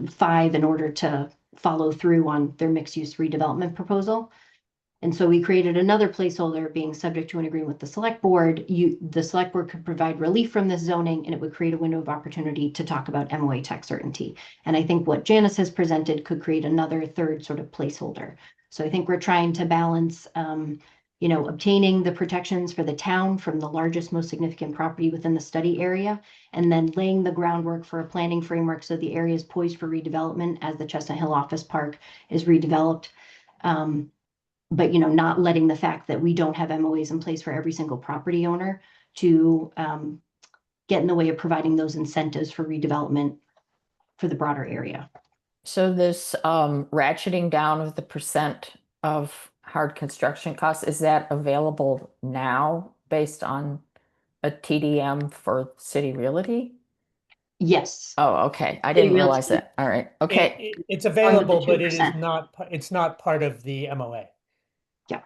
5 in order to follow through on their mixed use redevelopment proposal. And so we created another placeholder, being subject to an agreement with the select board. The select board could provide relief from this zoning, and it would create a window of opportunity to talk about MOA tax certainty. And I think what Janice has presented could create another third sort of placeholder. So I think we're trying to balance, obtaining the protections for the town from the largest, most significant property within the study area, and then laying the groundwork for a planning framework so the area is poised for redevelopment as the Chestnut Hill Office Park is redeveloped. But not letting the fact that we don't have MOAs in place for every single property owner to get in the way of providing those incentives for redevelopment for the broader area. So this ratcheting down of the percent of hard construction costs, is that available now based on a TDM for City Realty? Yes. Oh, okay. I They didn't really- realize that. All right. Okay. It's available, but it is 2%. not, it's not part of the MOA. Yeah.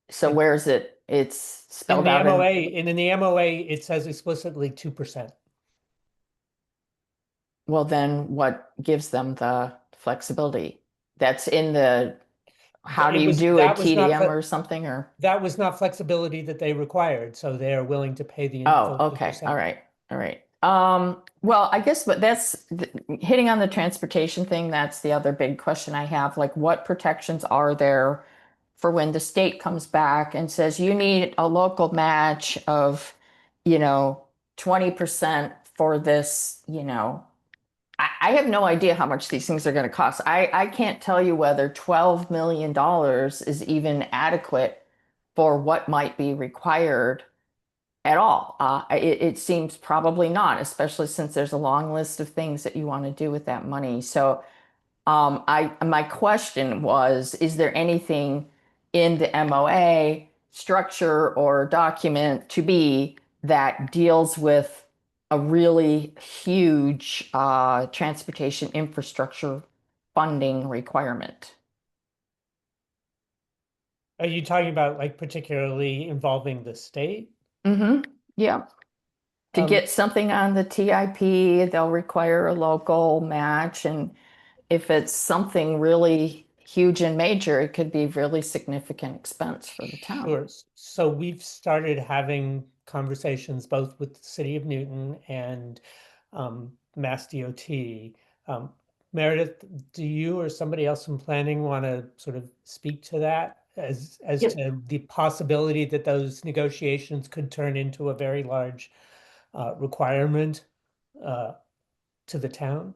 So where is it? It's In spelled the out MOA, and in the MOA, it says explicitly 2%. well, then what gives them the flexibility? That's in the, how do It you was- do a that was not TDM fle- or something or? That was not flexibility that they required, so they are willing to pay the Oh, full okay. 2%. All right. All right. Well, I guess, but hitting on the transportation thing, that's the other big question I have. Like, what protections are there for when the state comes back and says you need a local match of, 20% for this, I have no idea how much these things are going to cost. I can't tell you whether $12 million is even adequate for what might be required at all. It seems probably not, especially since there's a long list of things that you want to do with that money. So my question was, is there anything in the MOA structure or document to be that deals with a really huge transportation infrastructure funding requirement? Are you talking about like particularly involving the state? Mm-hmm. Yeah. To Um, get something on the TIP, they'll require a local match. And if it's something really huge and major, it could be really significant expense for the town. Sure. So we've started having conversations both with the city of Newton and Mass DOT. Meredith, do you or somebody else from planning want to sort of speak to that as Yep. to the possibility that those negotiations could turn into a very large requirement to the town?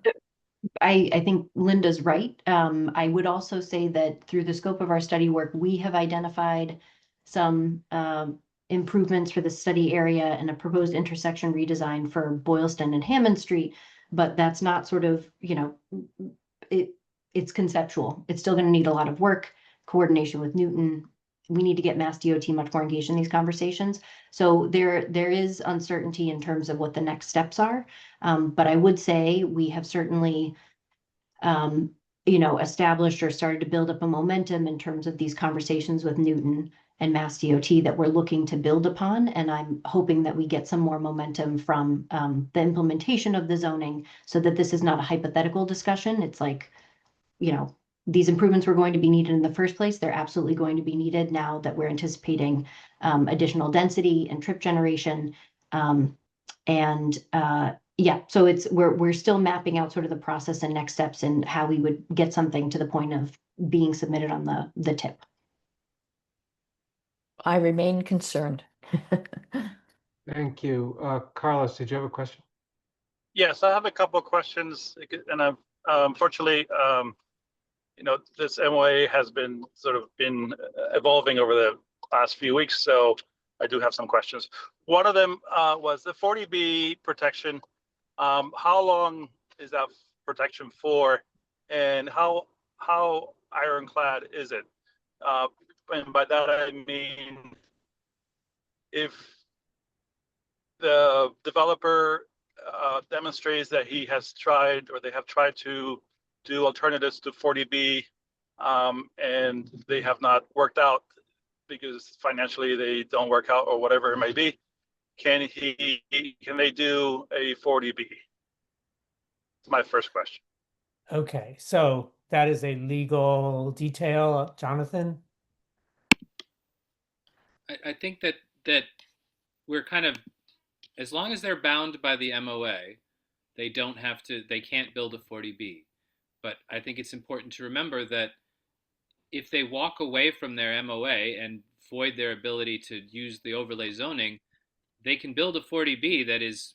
I think Linda's right. I would also say that through the scope of our study work, we have identified some improvements for the study area and a proposed intersection redesign for Boylston and Hammond Street. But that's not sort of, it's conceptual. It's still going to need a lot of work, coordination with Newton. We need to get Mass DOT much more engaged in these conversations. So there is uncertainty in terms of what the next steps are. But I would say we have certainly, established or started to build up a momentum in terms of these conversations with Newton and Mass DOT that we're looking to build upon. And I'm hoping that we get some more momentum from the implementation of the zoning so that this is not a hypothetical discussion. It's like, these improvements were going to be needed in the first place. They're absolutely going to be needed now that we're anticipating additional density and trip generation. Yeah, so we're still mapping out sort of the process and next steps and how we would get something to the point of being submitted on the tip. I remain concerned. Thank you. Carlos, did you have a question? Yes, I have a couple of questions, and unfortunately, this MOA has been evolving over the last few weeks, so I do have some questions. One of them was the 40B protection. How long is that protection for, and how ironclad is it? And by that I mean, if the developer demonstrates that he has tried or they have tried to do alternatives to 40B and they have not worked out because financially they don't work out or whatever it may be, can they do a 40B? It's my first question. Okay, so that is a legal detail, Jonathan. I think that we're kind of, as long as they're bound by the MOA, they can't build a 40B. But I think it's important to remember that if they walk away from their MOA and void their ability to use the overlay zoning, they can build a 40B that is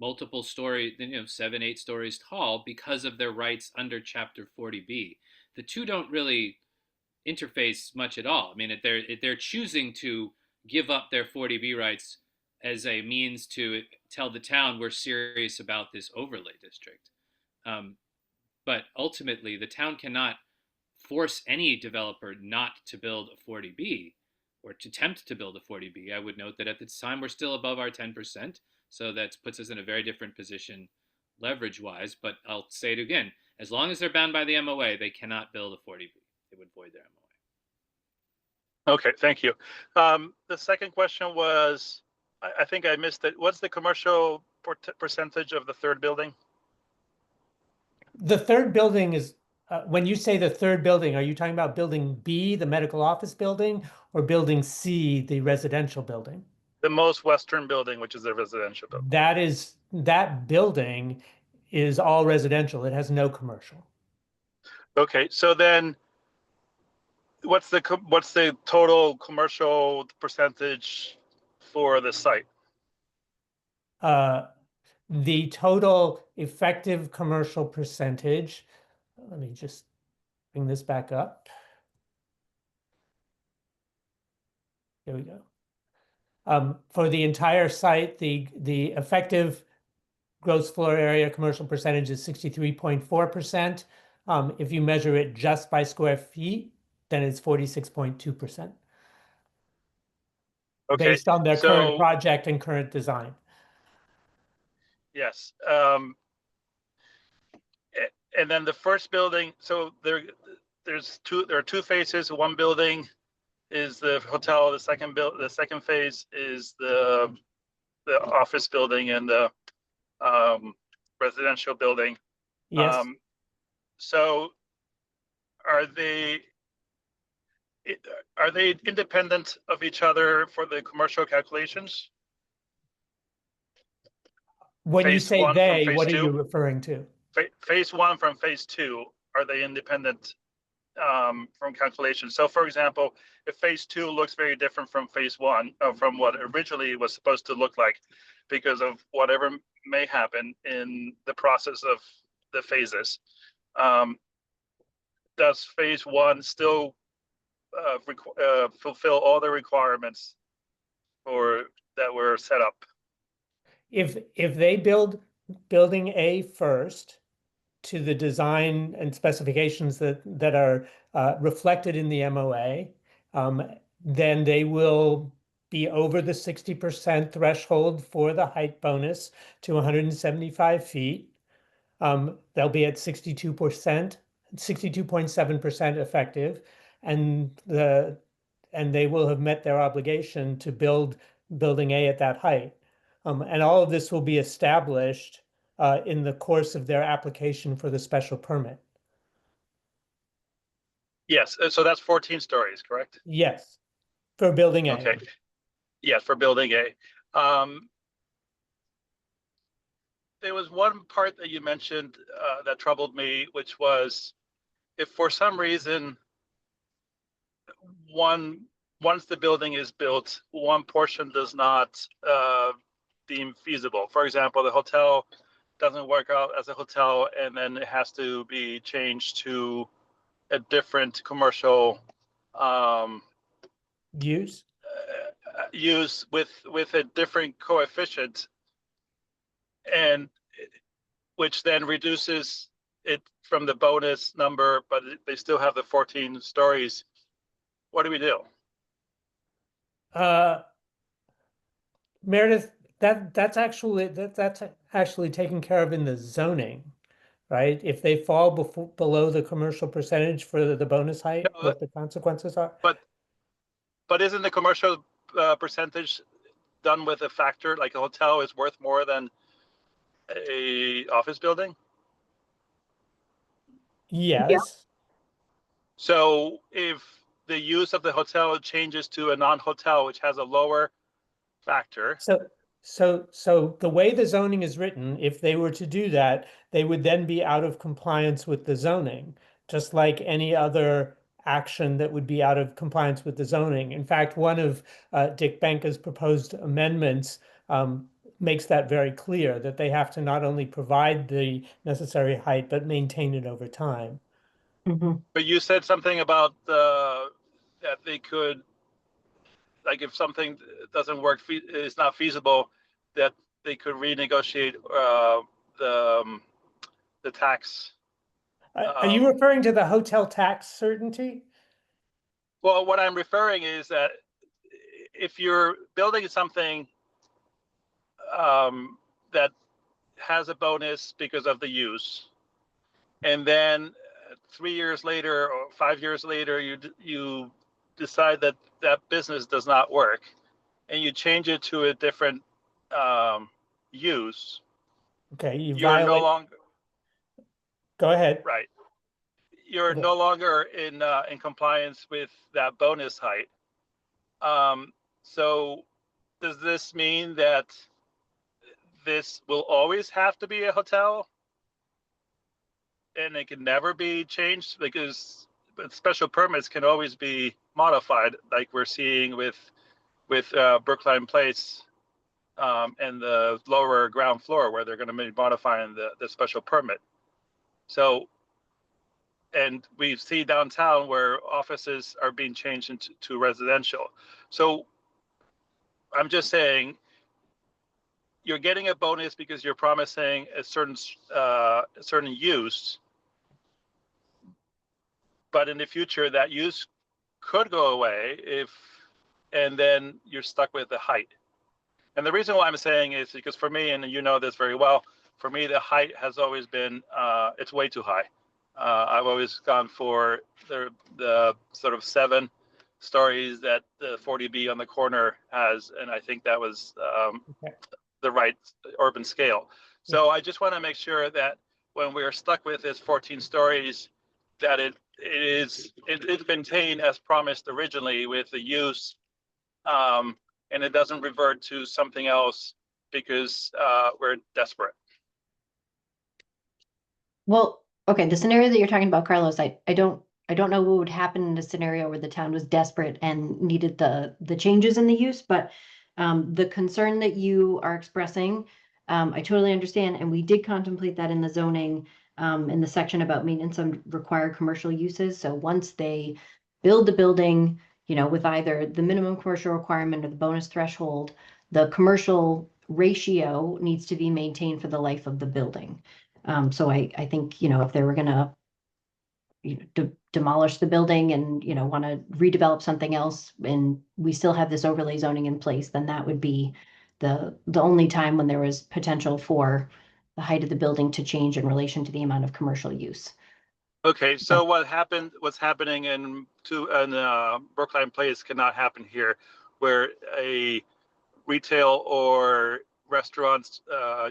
multiple story, 7, 8 stories tall because of their rights under Chapter 40B. The two don't really interface much at all. I mean, they're choosing to give up their 40B rights as a means to tell the town we're serious about this overlay district. But ultimately, the town cannot force any developer not to build a 40B or to attempt to build a 40B. I would note that at the time we're still above our 10%. So that puts us in a very different position leverage-wise. But I'll say it again: as long as they're bound by the MOA, they cannot build a 40B. It would void their MOA. Okay, thank you. The second question was, I think I missed it. What's the commercial percentage of the third building? The third building is, when you say the third building, are you talking about building B, the medical office building, or building C, the residential building? The most western building, which is the residential building. That building is all residential. It has no commercial. Okay, so then what's the total commercial percentage for the site? The total effective commercial percentage, let me just bring this back up. There we go. For the entire site, the effective gross floor area commercial percentage is 63.4%. If you measure it just by square feet, then it's 46.2%. Okay, based on their so current project and current design. yes, and then the first building. So there are two phases. One building is the hotel. The second phase is the office building and the residential building. Yes. So are they independent of each other for the commercial calculations? When you Phase say one from they, phase what are two? you referring to? Phase one from phase two, are they independent from calculations? So for example, if phase two looks very different from phase one, from what originally was supposed to look like, because of whatever may happen in the process of the phases, does phase one still fulfill all the requirements that were set up? If they build building A first to the design and specifications that are reflected in the MOA, then they will be over the 60% threshold for the height bonus to 175 feet. They'll be at 62%, 62.7% effective, and they will have met their obligation to build building A at that height. And all of this will be established in the course of their application for the special permit. Yes, so that's 14 stories, correct? Yes, for building A. Okay. Yes, for building A. There was one part that you mentioned that troubled me, which was if for some reason once the building is built, one portion does not deem feasible. For example, the hotel doesn't work out as a hotel, and then it has to be changed to a different commercial use with a different coefficient, and which then reduces it from the bonus number, but they still have the 14 stories. What do we do? Meredith, that's actually taken care of in the zoning, right? If they fall below the commercial percentage for the bonus height, what the consequences are. But isn't the commercial percentage done with a factor, like a hotel is worth more than a office building? Yes. Yeah. So if the use of the hotel changes to a non-hotel, which has a lower factor. So the way the zoning is written, if they were to do that, they would then be out of compliance with the zoning, just like any other action that would be out of compliance with the zoning. In fact, one of Dick Benka's proposed amendments makes that very clear, that they have to not only provide the necessary height, but maintain it over time. Mm-hmm. But you said something about that they could, like if something doesn't work, is not feasible, that they could renegotiate the tax. Are you referring to the hotel tax certainty? Well, what I'm referring is that if you're building something that has a bonus because of the use, and then 3 years later or 5 years later, you decide that that business does not work, and you change it to a different use, Okay, you you're no violate. longer Go ahead. right. You're Okay. no longer in compliance with that bonus height. So does this mean that this will always have to be a hotel and it can never be changed? Because special permits can always be modified, like we're seeing with Brookline Place and the lower ground floor, where they're going to be modifying the special permit. So, and we see downtown where offices are being changed into residential. So I'm just saying, you're getting a bonus because you're promising a certain use, but in the future that use could go away and then you're stuck with the height. And the reason why I'm saying is because for me, and you know this very well, for me the height has always been it's way too high. I've always gone for the sort of 7 stories that the 40B on the corner has, and I think that was the right urban scale. So I just want to make sure that when we're stuck with this 14 stories, that it's maintained as promised originally with the use, and it doesn't revert to something else because we're desperate. Well, okay, the scenario that you're talking about, Carlos, I don't know what would happen in a scenario where the town was desperate and needed the changes in the use, but the concern that you are expressing, I totally understand, and we did contemplate that in the zoning, in the section about maintenance on required commercial uses. So once they build the building, you know, with either the minimum commercial requirement or the bonus threshold, the commercial ratio needs to be maintained for the life of the building. So I think, you know, if they were gonna demolish the building and, you know, want to redevelop something else, and we still have this overlay zoning in place, then that would be the only time when there was potential for the height of the building to change in relation to the amount of commercial use. Okay, so what's happening in Brookline Place cannot happen here, where a retail or restaurant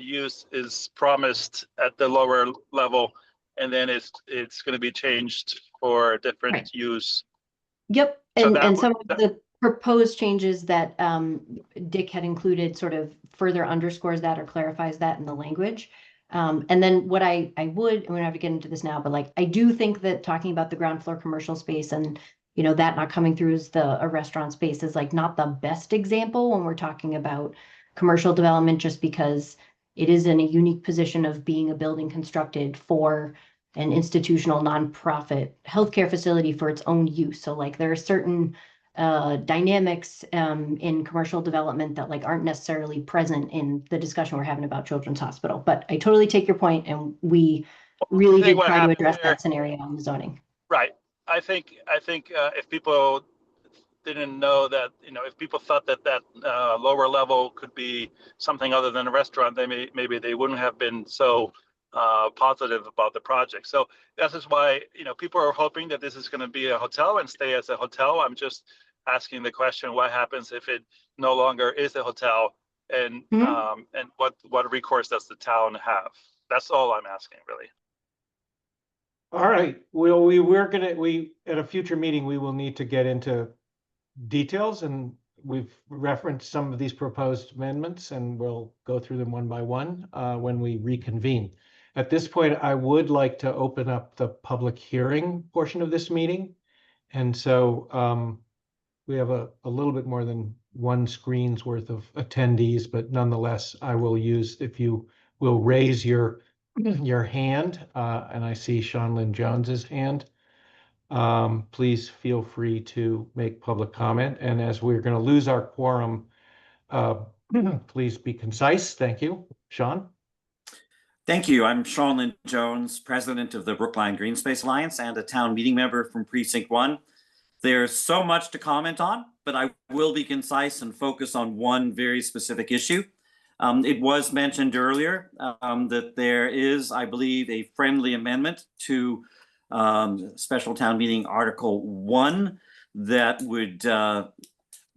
use is promised at the lower level, and then it's going to be changed for a different Right. use. Yep, So and some of the proposed changes that Dick had included sort of further underscores that or clarifies that in the language. And then what I would, and we don't have to get into this now, but like I do think that talking about the ground floor commercial space and, you know, that not coming through as a restaurant space is like not the best example when we're talking about commercial development, just because it is in a unique position of being a building constructed for an institutional nonprofit healthcare facility for its own use. So like there are certain dynamics in commercial development that like aren't necessarily present in the discussion we're having about Children's Hospital. But I totally take your point, and we really did try to address that scenario on the zoning. Right. I think if people didn't know that, you know, if people thought that lower level could be something other than a restaurant, maybe they wouldn't have been so positive about the project. So this is why, you know, people are hoping that this is going to be a hotel and stay as a hotel. I'm just asking the question, what happens if it no longer is a hotel, and and what recourse does the town have? That's all I'm asking, really. All right, well, we at a future meeting, we will need to get into details, and we've referenced some of these proposed amendments, and we'll go through them one by one when we reconvene. At this point, I would like to open up the public hearing portion of this meeting. And so we have a little bit more than one screen's worth of attendees, but nonetheless, I will use, if you will raise your hand, and I see Sean Lynn Jones's hand. Please feel free to make public comment. And as we're going to lose our quorum, please be concise. Thank you. Sean? Thank you. I'm Sean Lynn Jones, president of the Brookline Green Space Alliance and a town meeting member from Precinct 1. There's so much to comment on, but I will be concise and focus on one very specific issue. It was mentioned earlier that there is, I believe, a friendly amendment to Special Town Meeting Article 1 that would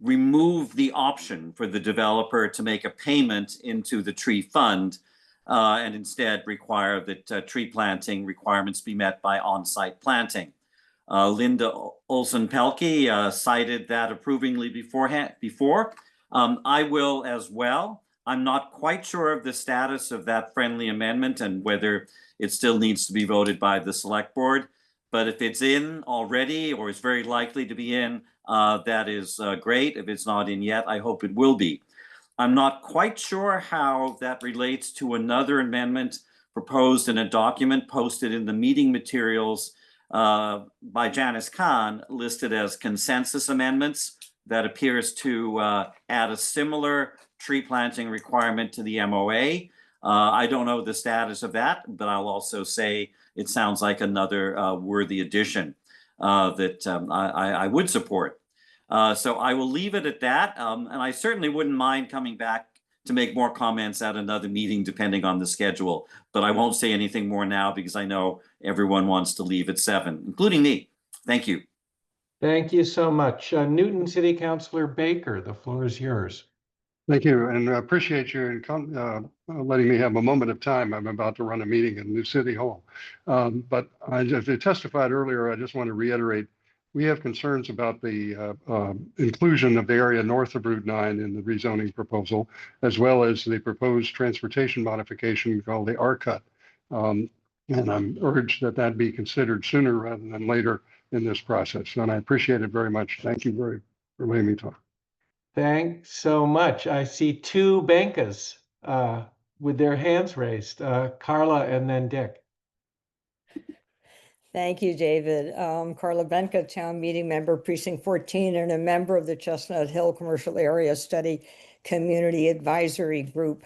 remove the option for the developer to make a payment into the tree fund and instead require that tree planting requirements be met by on-site planting. Linda Olson-Pelkey cited that approvingly before. I will as well. I'm not quite sure of the status of that friendly amendment and whether it still needs to be voted by the select board. But if it's in already or is very likely to be in, that is great. If it's not in yet, I hope it will be. I'm not quite sure how that relates to another amendment proposed in a document posted in the meeting materials by Janice Kahn, listed as consensus amendments, that appears to add a similar tree planting requirement to the MOA. I don't know the status of that, but I'll also say it sounds like another worthy addition that I would support. So I will leave it at that. And I certainly wouldn't mind coming back to make more comments at another meeting, depending on the schedule. But I won't say anything more now because I know everyone wants to leave at 7, including me. Thank you. Thank you so much. Newton City Councilor Baker, the floor is yours. Thank you, and I appreciate you letting me have a moment of time. I'm about to run a meeting in New City Hall. But as I testified earlier, I just want to reiterate, we have concerns about the inclusion of the area north of Route 9 in the rezoning proposal, as well as the proposed transportation modification called the R-Cut. And I'm urged that that be considered sooner rather than later in this process. And I appreciate it very much. Thank you for letting me talk. Thanks so much. I see two Bankas with their hands raised, Carla and then Dick. Thank you, David. Carla Benka, Town Meeting Member, Precinct 14, and a member of the Chestnut Hill Commercial Area Study Community Advisory Group.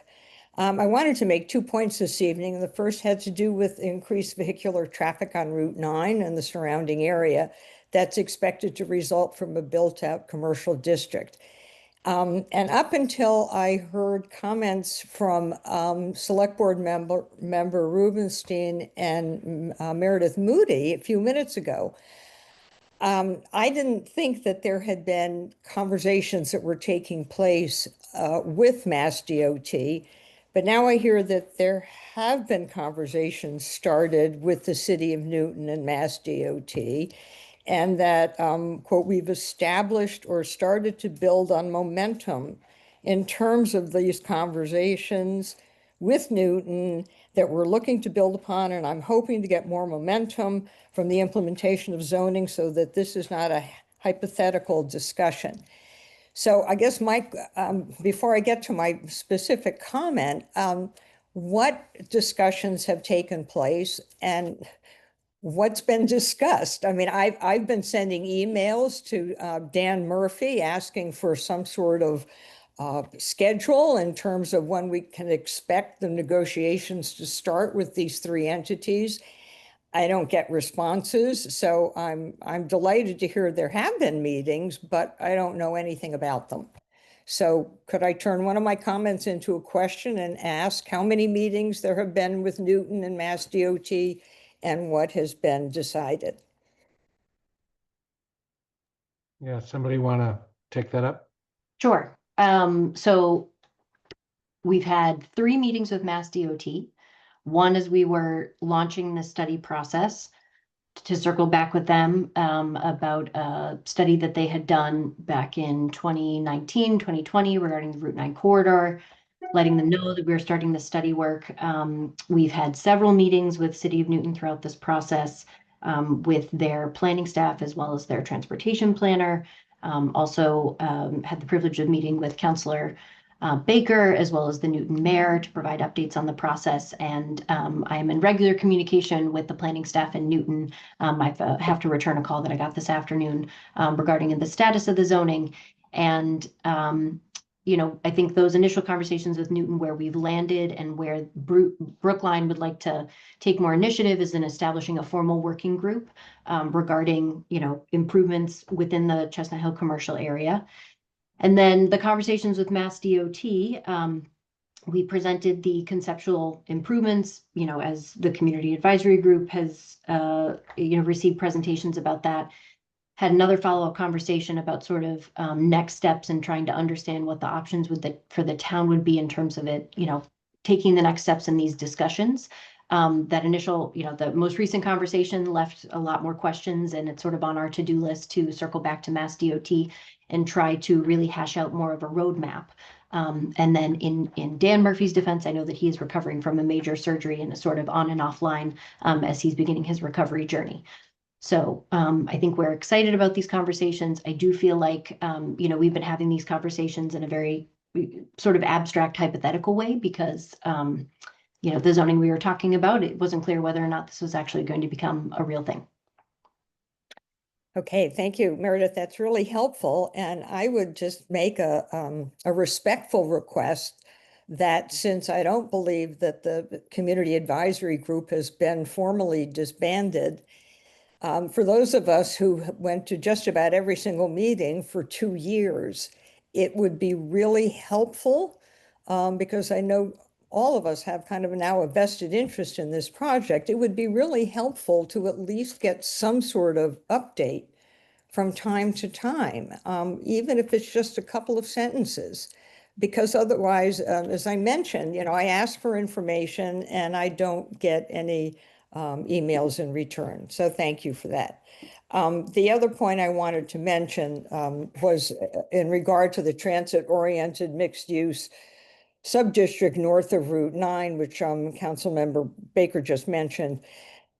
I wanted to make 2 points this evening. The first had to do with increased vehicular traffic on Route 9 and the surrounding area that's expected to result from a built-out commercial district. And up until I heard comments from Select Board member Rubenstein and Meredith Moody a few minutes ago, I didn't think that there had been conversations that were taking place with Mass DOT, but now I hear that there have been conversations started with the City of Newton and Mass DOT, and that, quote, we've established or started to build on momentum in terms of these conversations with Newton that we're looking to build upon, and I'm hoping to get more momentum from the implementation of zoning so that this is not a hypothetical discussion. So I guess, Mike, before I get to my specific comment, what discussions have taken place and what's been discussed? I mean, I've been sending emails to Dan Murphy asking for some sort of schedule in terms of when we can expect the negotiations to start with these 3 entities. I don't get responses, so I'm delighted to hear there have been meetings, but I don't know anything about them. So could I turn one of my comments into a question and ask how many meetings there have been with Newton and Mass DOT and what has been decided? Yeah, somebody want to take that up? Sure. So we've had 3 meetings with Mass DOT. One as we were launching the study process, to circle back with them about a study that they had done back in 2019, 2020 regarding the Route 9 corridor, letting them know that we were starting the study work. We've had several meetings with City of Newton throughout this process with their planning staff as well as their transportation planner. Also had the privilege of meeting with Councilor Baker as well as the Newton Mayor to provide updates on the process. And I am in regular communication with the planning staff in Newton. I have to return a call that I got this afternoon regarding the status of the zoning. And you know, I think those initial conversations with Newton where we've landed and where Brookline would like to take more initiative is in establishing a formal working group regarding, you know, improvements within the Chestnut Hill commercial area. And then the conversations with Mass DOT, We presented the conceptual improvements, as the community advisory group has, received presentations about that. Had another follow-up conversation about sort of next steps and trying to understand what the options for the town would be in terms of it, taking the next steps in these discussions. That initial, the most recent conversation left a lot more questions, and it's sort of on our to-do list to circle back to Mass DOT and try to really hash out more of a roadmap. And then in Dan Murphy's defense, I know that he is recovering from a major surgery and is sort of on and offline as he's beginning his recovery journey. So I think we're excited about these conversations. I do feel like, we've been having these conversations in a very sort of abstract hypothetical way because, the zoning we were talking about, it wasn't clear whether or not this was actually going to become a real thing. Okay, thank you, Meredith. That's really helpful. And I would just make a respectful request that since I don't believe that the community advisory group has been formally disbanded, for those of us who went to just about every single meeting for 2 years, it would be really helpful because I know all of us have kind of now a vested interest in this project. It would be really helpful to at least get some sort of update from time to time, even if it's just a couple of sentences. Because otherwise, as I mentioned, I ask for information and I don't get any emails in return. So thank you for that. The other point I wanted to mention was in regard to the transit-oriented mixed-use subdistrict north of Route 9, which Councilmember Baker just mentioned.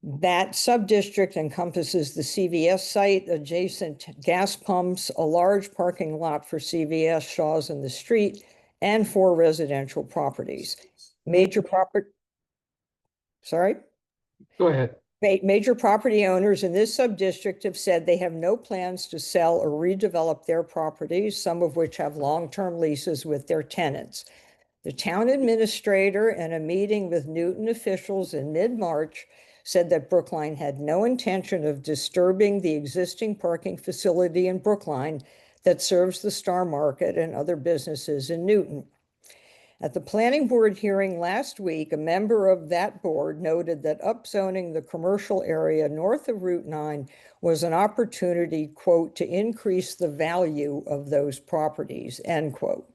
That subdistrict encompasses the CVS site, adjacent gas pumps, a large parking lot for CVS, Shaw's in the street, and 4 residential properties. Major property. Sorry? Go ahead. Major property owners in this subdistrict have said they have no plans to sell or redevelop their properties, some of which have long-term leases with their tenants. The town administrator, in a meeting with Newton officials in mid-March, said that Brookline had no intention of disturbing the existing parking facility in Brookline that serves the Star Market and other businesses in Newton. At the planning board hearing last week, a member of that board noted that upzoning the commercial area north of Route 9 was an opportunity, quote, to increase the value of those properties, end quote.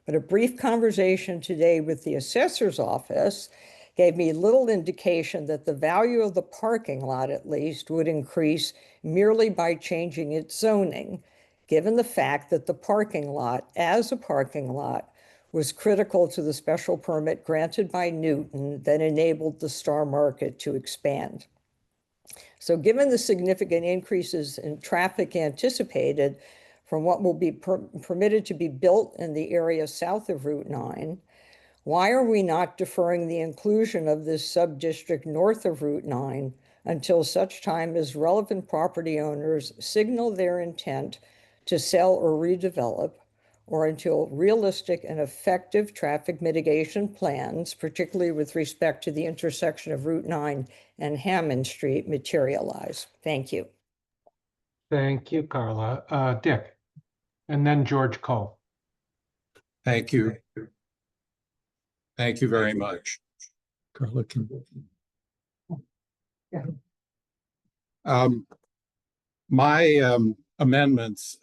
But a brief conversation today with the assessor's office gave me little indication that the value of the parking lot, at least, would increase merely by changing its zoning, given the fact that the parking lot, as a parking lot, was critical to the special permit granted by Newton that enabled the Star Market to expand. So given the significant increases in traffic anticipated from what will be permitted to be built in the area south of Route 9, why are we not deferring the inclusion of this sub-district north of Route 9 until such time as relevant property owners signal their intent to sell or redevelop, or until realistic and effective traffic mitigation plans, particularly with respect to the intersection of Route 9 and Hammond Street, materialize? Thank you. Thank you, Carla. Dick, and then George Cole. Thank you. Thank you very much. Carla can. My amendments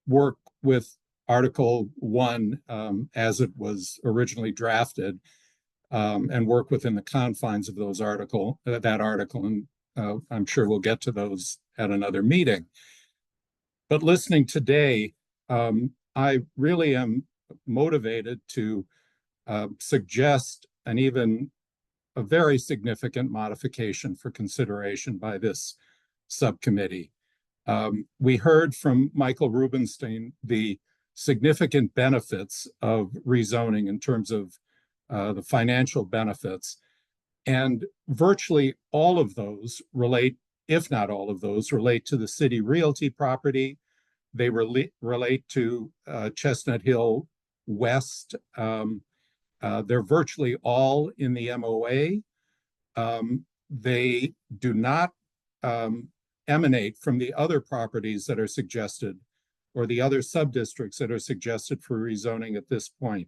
work with Article 1 as it was originally drafted, and work within the confines of that article, and I'm sure we'll get to those at another meeting. But listening today, I really am motivated to suggest a very significant modification for consideration by this subcommittee. We heard from Michael Rubenstein the significant benefits of rezoning in terms of the financial benefits. And virtually all of those relate, if not all of those, relate to the city realty property. They relate to Chestnut Hill West. They're virtually all in the MOA. They do not emanate from the other properties that are suggested or the other sub-districts that are suggested for rezoning at this point.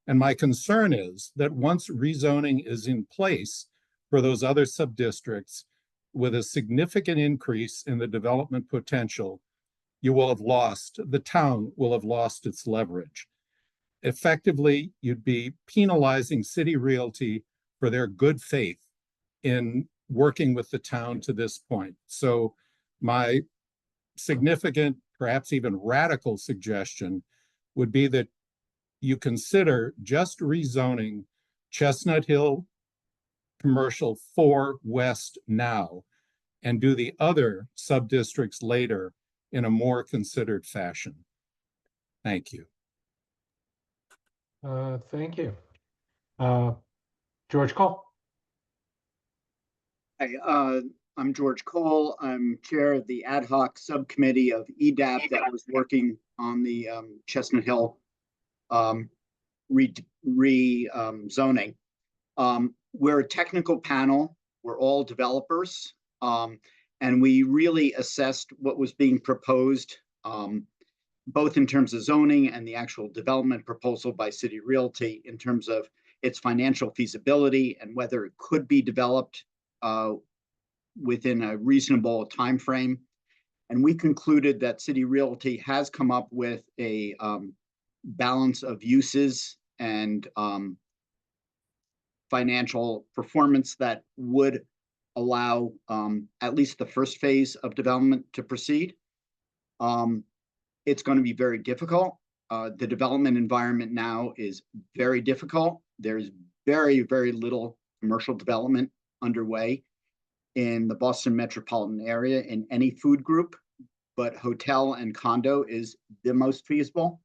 And my concern is that once rezoning is in place for those other sub-districts with a significant increase in the development potential, the town will have lost its leverage. Effectively, you'd be penalizing City Realty for their good faith in working with the town to this point. So my significant, perhaps even radical suggestion would be that you consider just rezoning Chestnut Hill Commercial 4 West now and do the other sub-districts later in a more considered fashion. Thank you. Thank you. George Cole. Hi, I'm George Cole. I'm chair of the ad hoc subcommittee of EDAP that was working on the Chestnut Hill rezoning. We're a technical panel. We're all developers. And we really assessed what was being proposed, both in terms of zoning and the actual development proposal by City Realty in terms of its financial feasibility and whether it could be developed within a reasonable time frame. And we concluded that City Realty has come up with a balance of uses and financial performance that would allow at least the first phase of development to proceed. It's going to be very difficult. The development environment now is very difficult. There's very, very little commercial development underway in the Boston metropolitan area in any food group, but hotel and condo is the most feasible.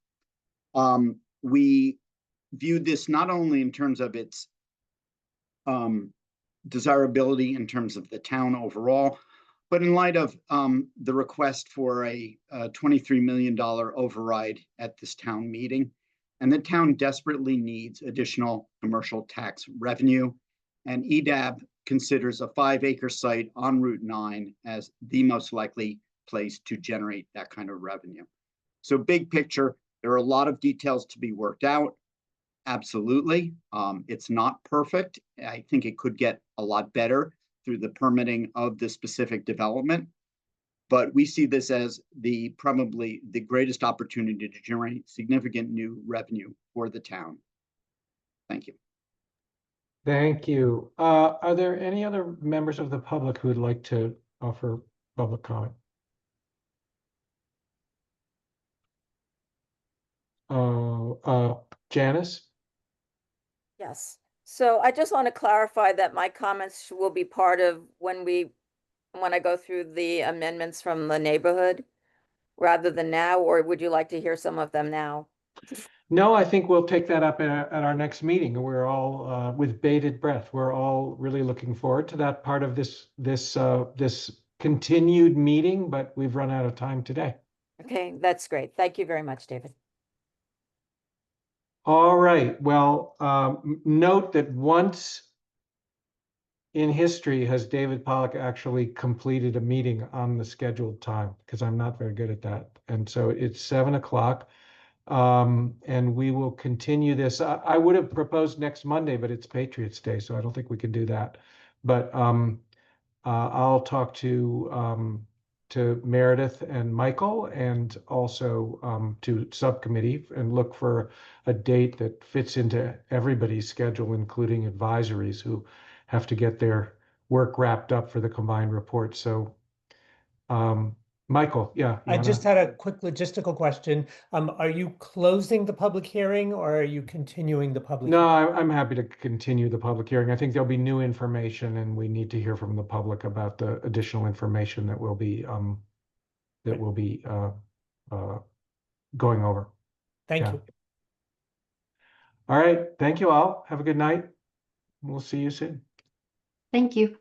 We view this not only in terms of its desirability in terms of the town overall, but in light of the request for a $23 million override at this town meeting. And the town desperately needs additional commercial tax revenue. And EDAB considers a 5-acre site on Route 9 as the most likely place to generate that kind of revenue. So big picture, there are a lot of details to be worked out. Absolutely. It's not perfect. I think it could get a lot better through the permitting of the specific development. But we see this as probably the greatest opportunity to generate significant new revenue for the town. Thank you. Thank you. Are there any other members of the public who would like to offer public comment? Janice? Yes. So I just want to clarify that my comments will be part of when I go through the amendments from the neighborhood rather than now, or would you like to hear some of them now? No, I think we'll take that up at our next meeting. We're all with bated breath. We're all really looking forward to that part of this continued meeting, but we've run out of time today. Okay, that's great. Thank you very much, David. All right. Well, note that once in history has David Pollock actually completed a meeting on the scheduled time, because I'm not very good at that. And so it's 7 o'clock. And we will continue this. I would have proposed next Monday, but it's Patriots Day, so I don't think we can do that. But I'll talk to Meredith and Michael, and also to subcommittee, and look for a date that fits into everybody's schedule, including advisories who have to get their work wrapped up for the combined report. So Michael, yeah. I just had a quick logistical question. Are you closing the public hearing, or are you continuing the public No, hearing? I'm happy to continue the public hearing. I think there'll be new information, and we need to hear from the public about the additional information that will be going over. Thank Yeah. you. All right. Thank you all. Have a good night. We'll see you soon. Thank you.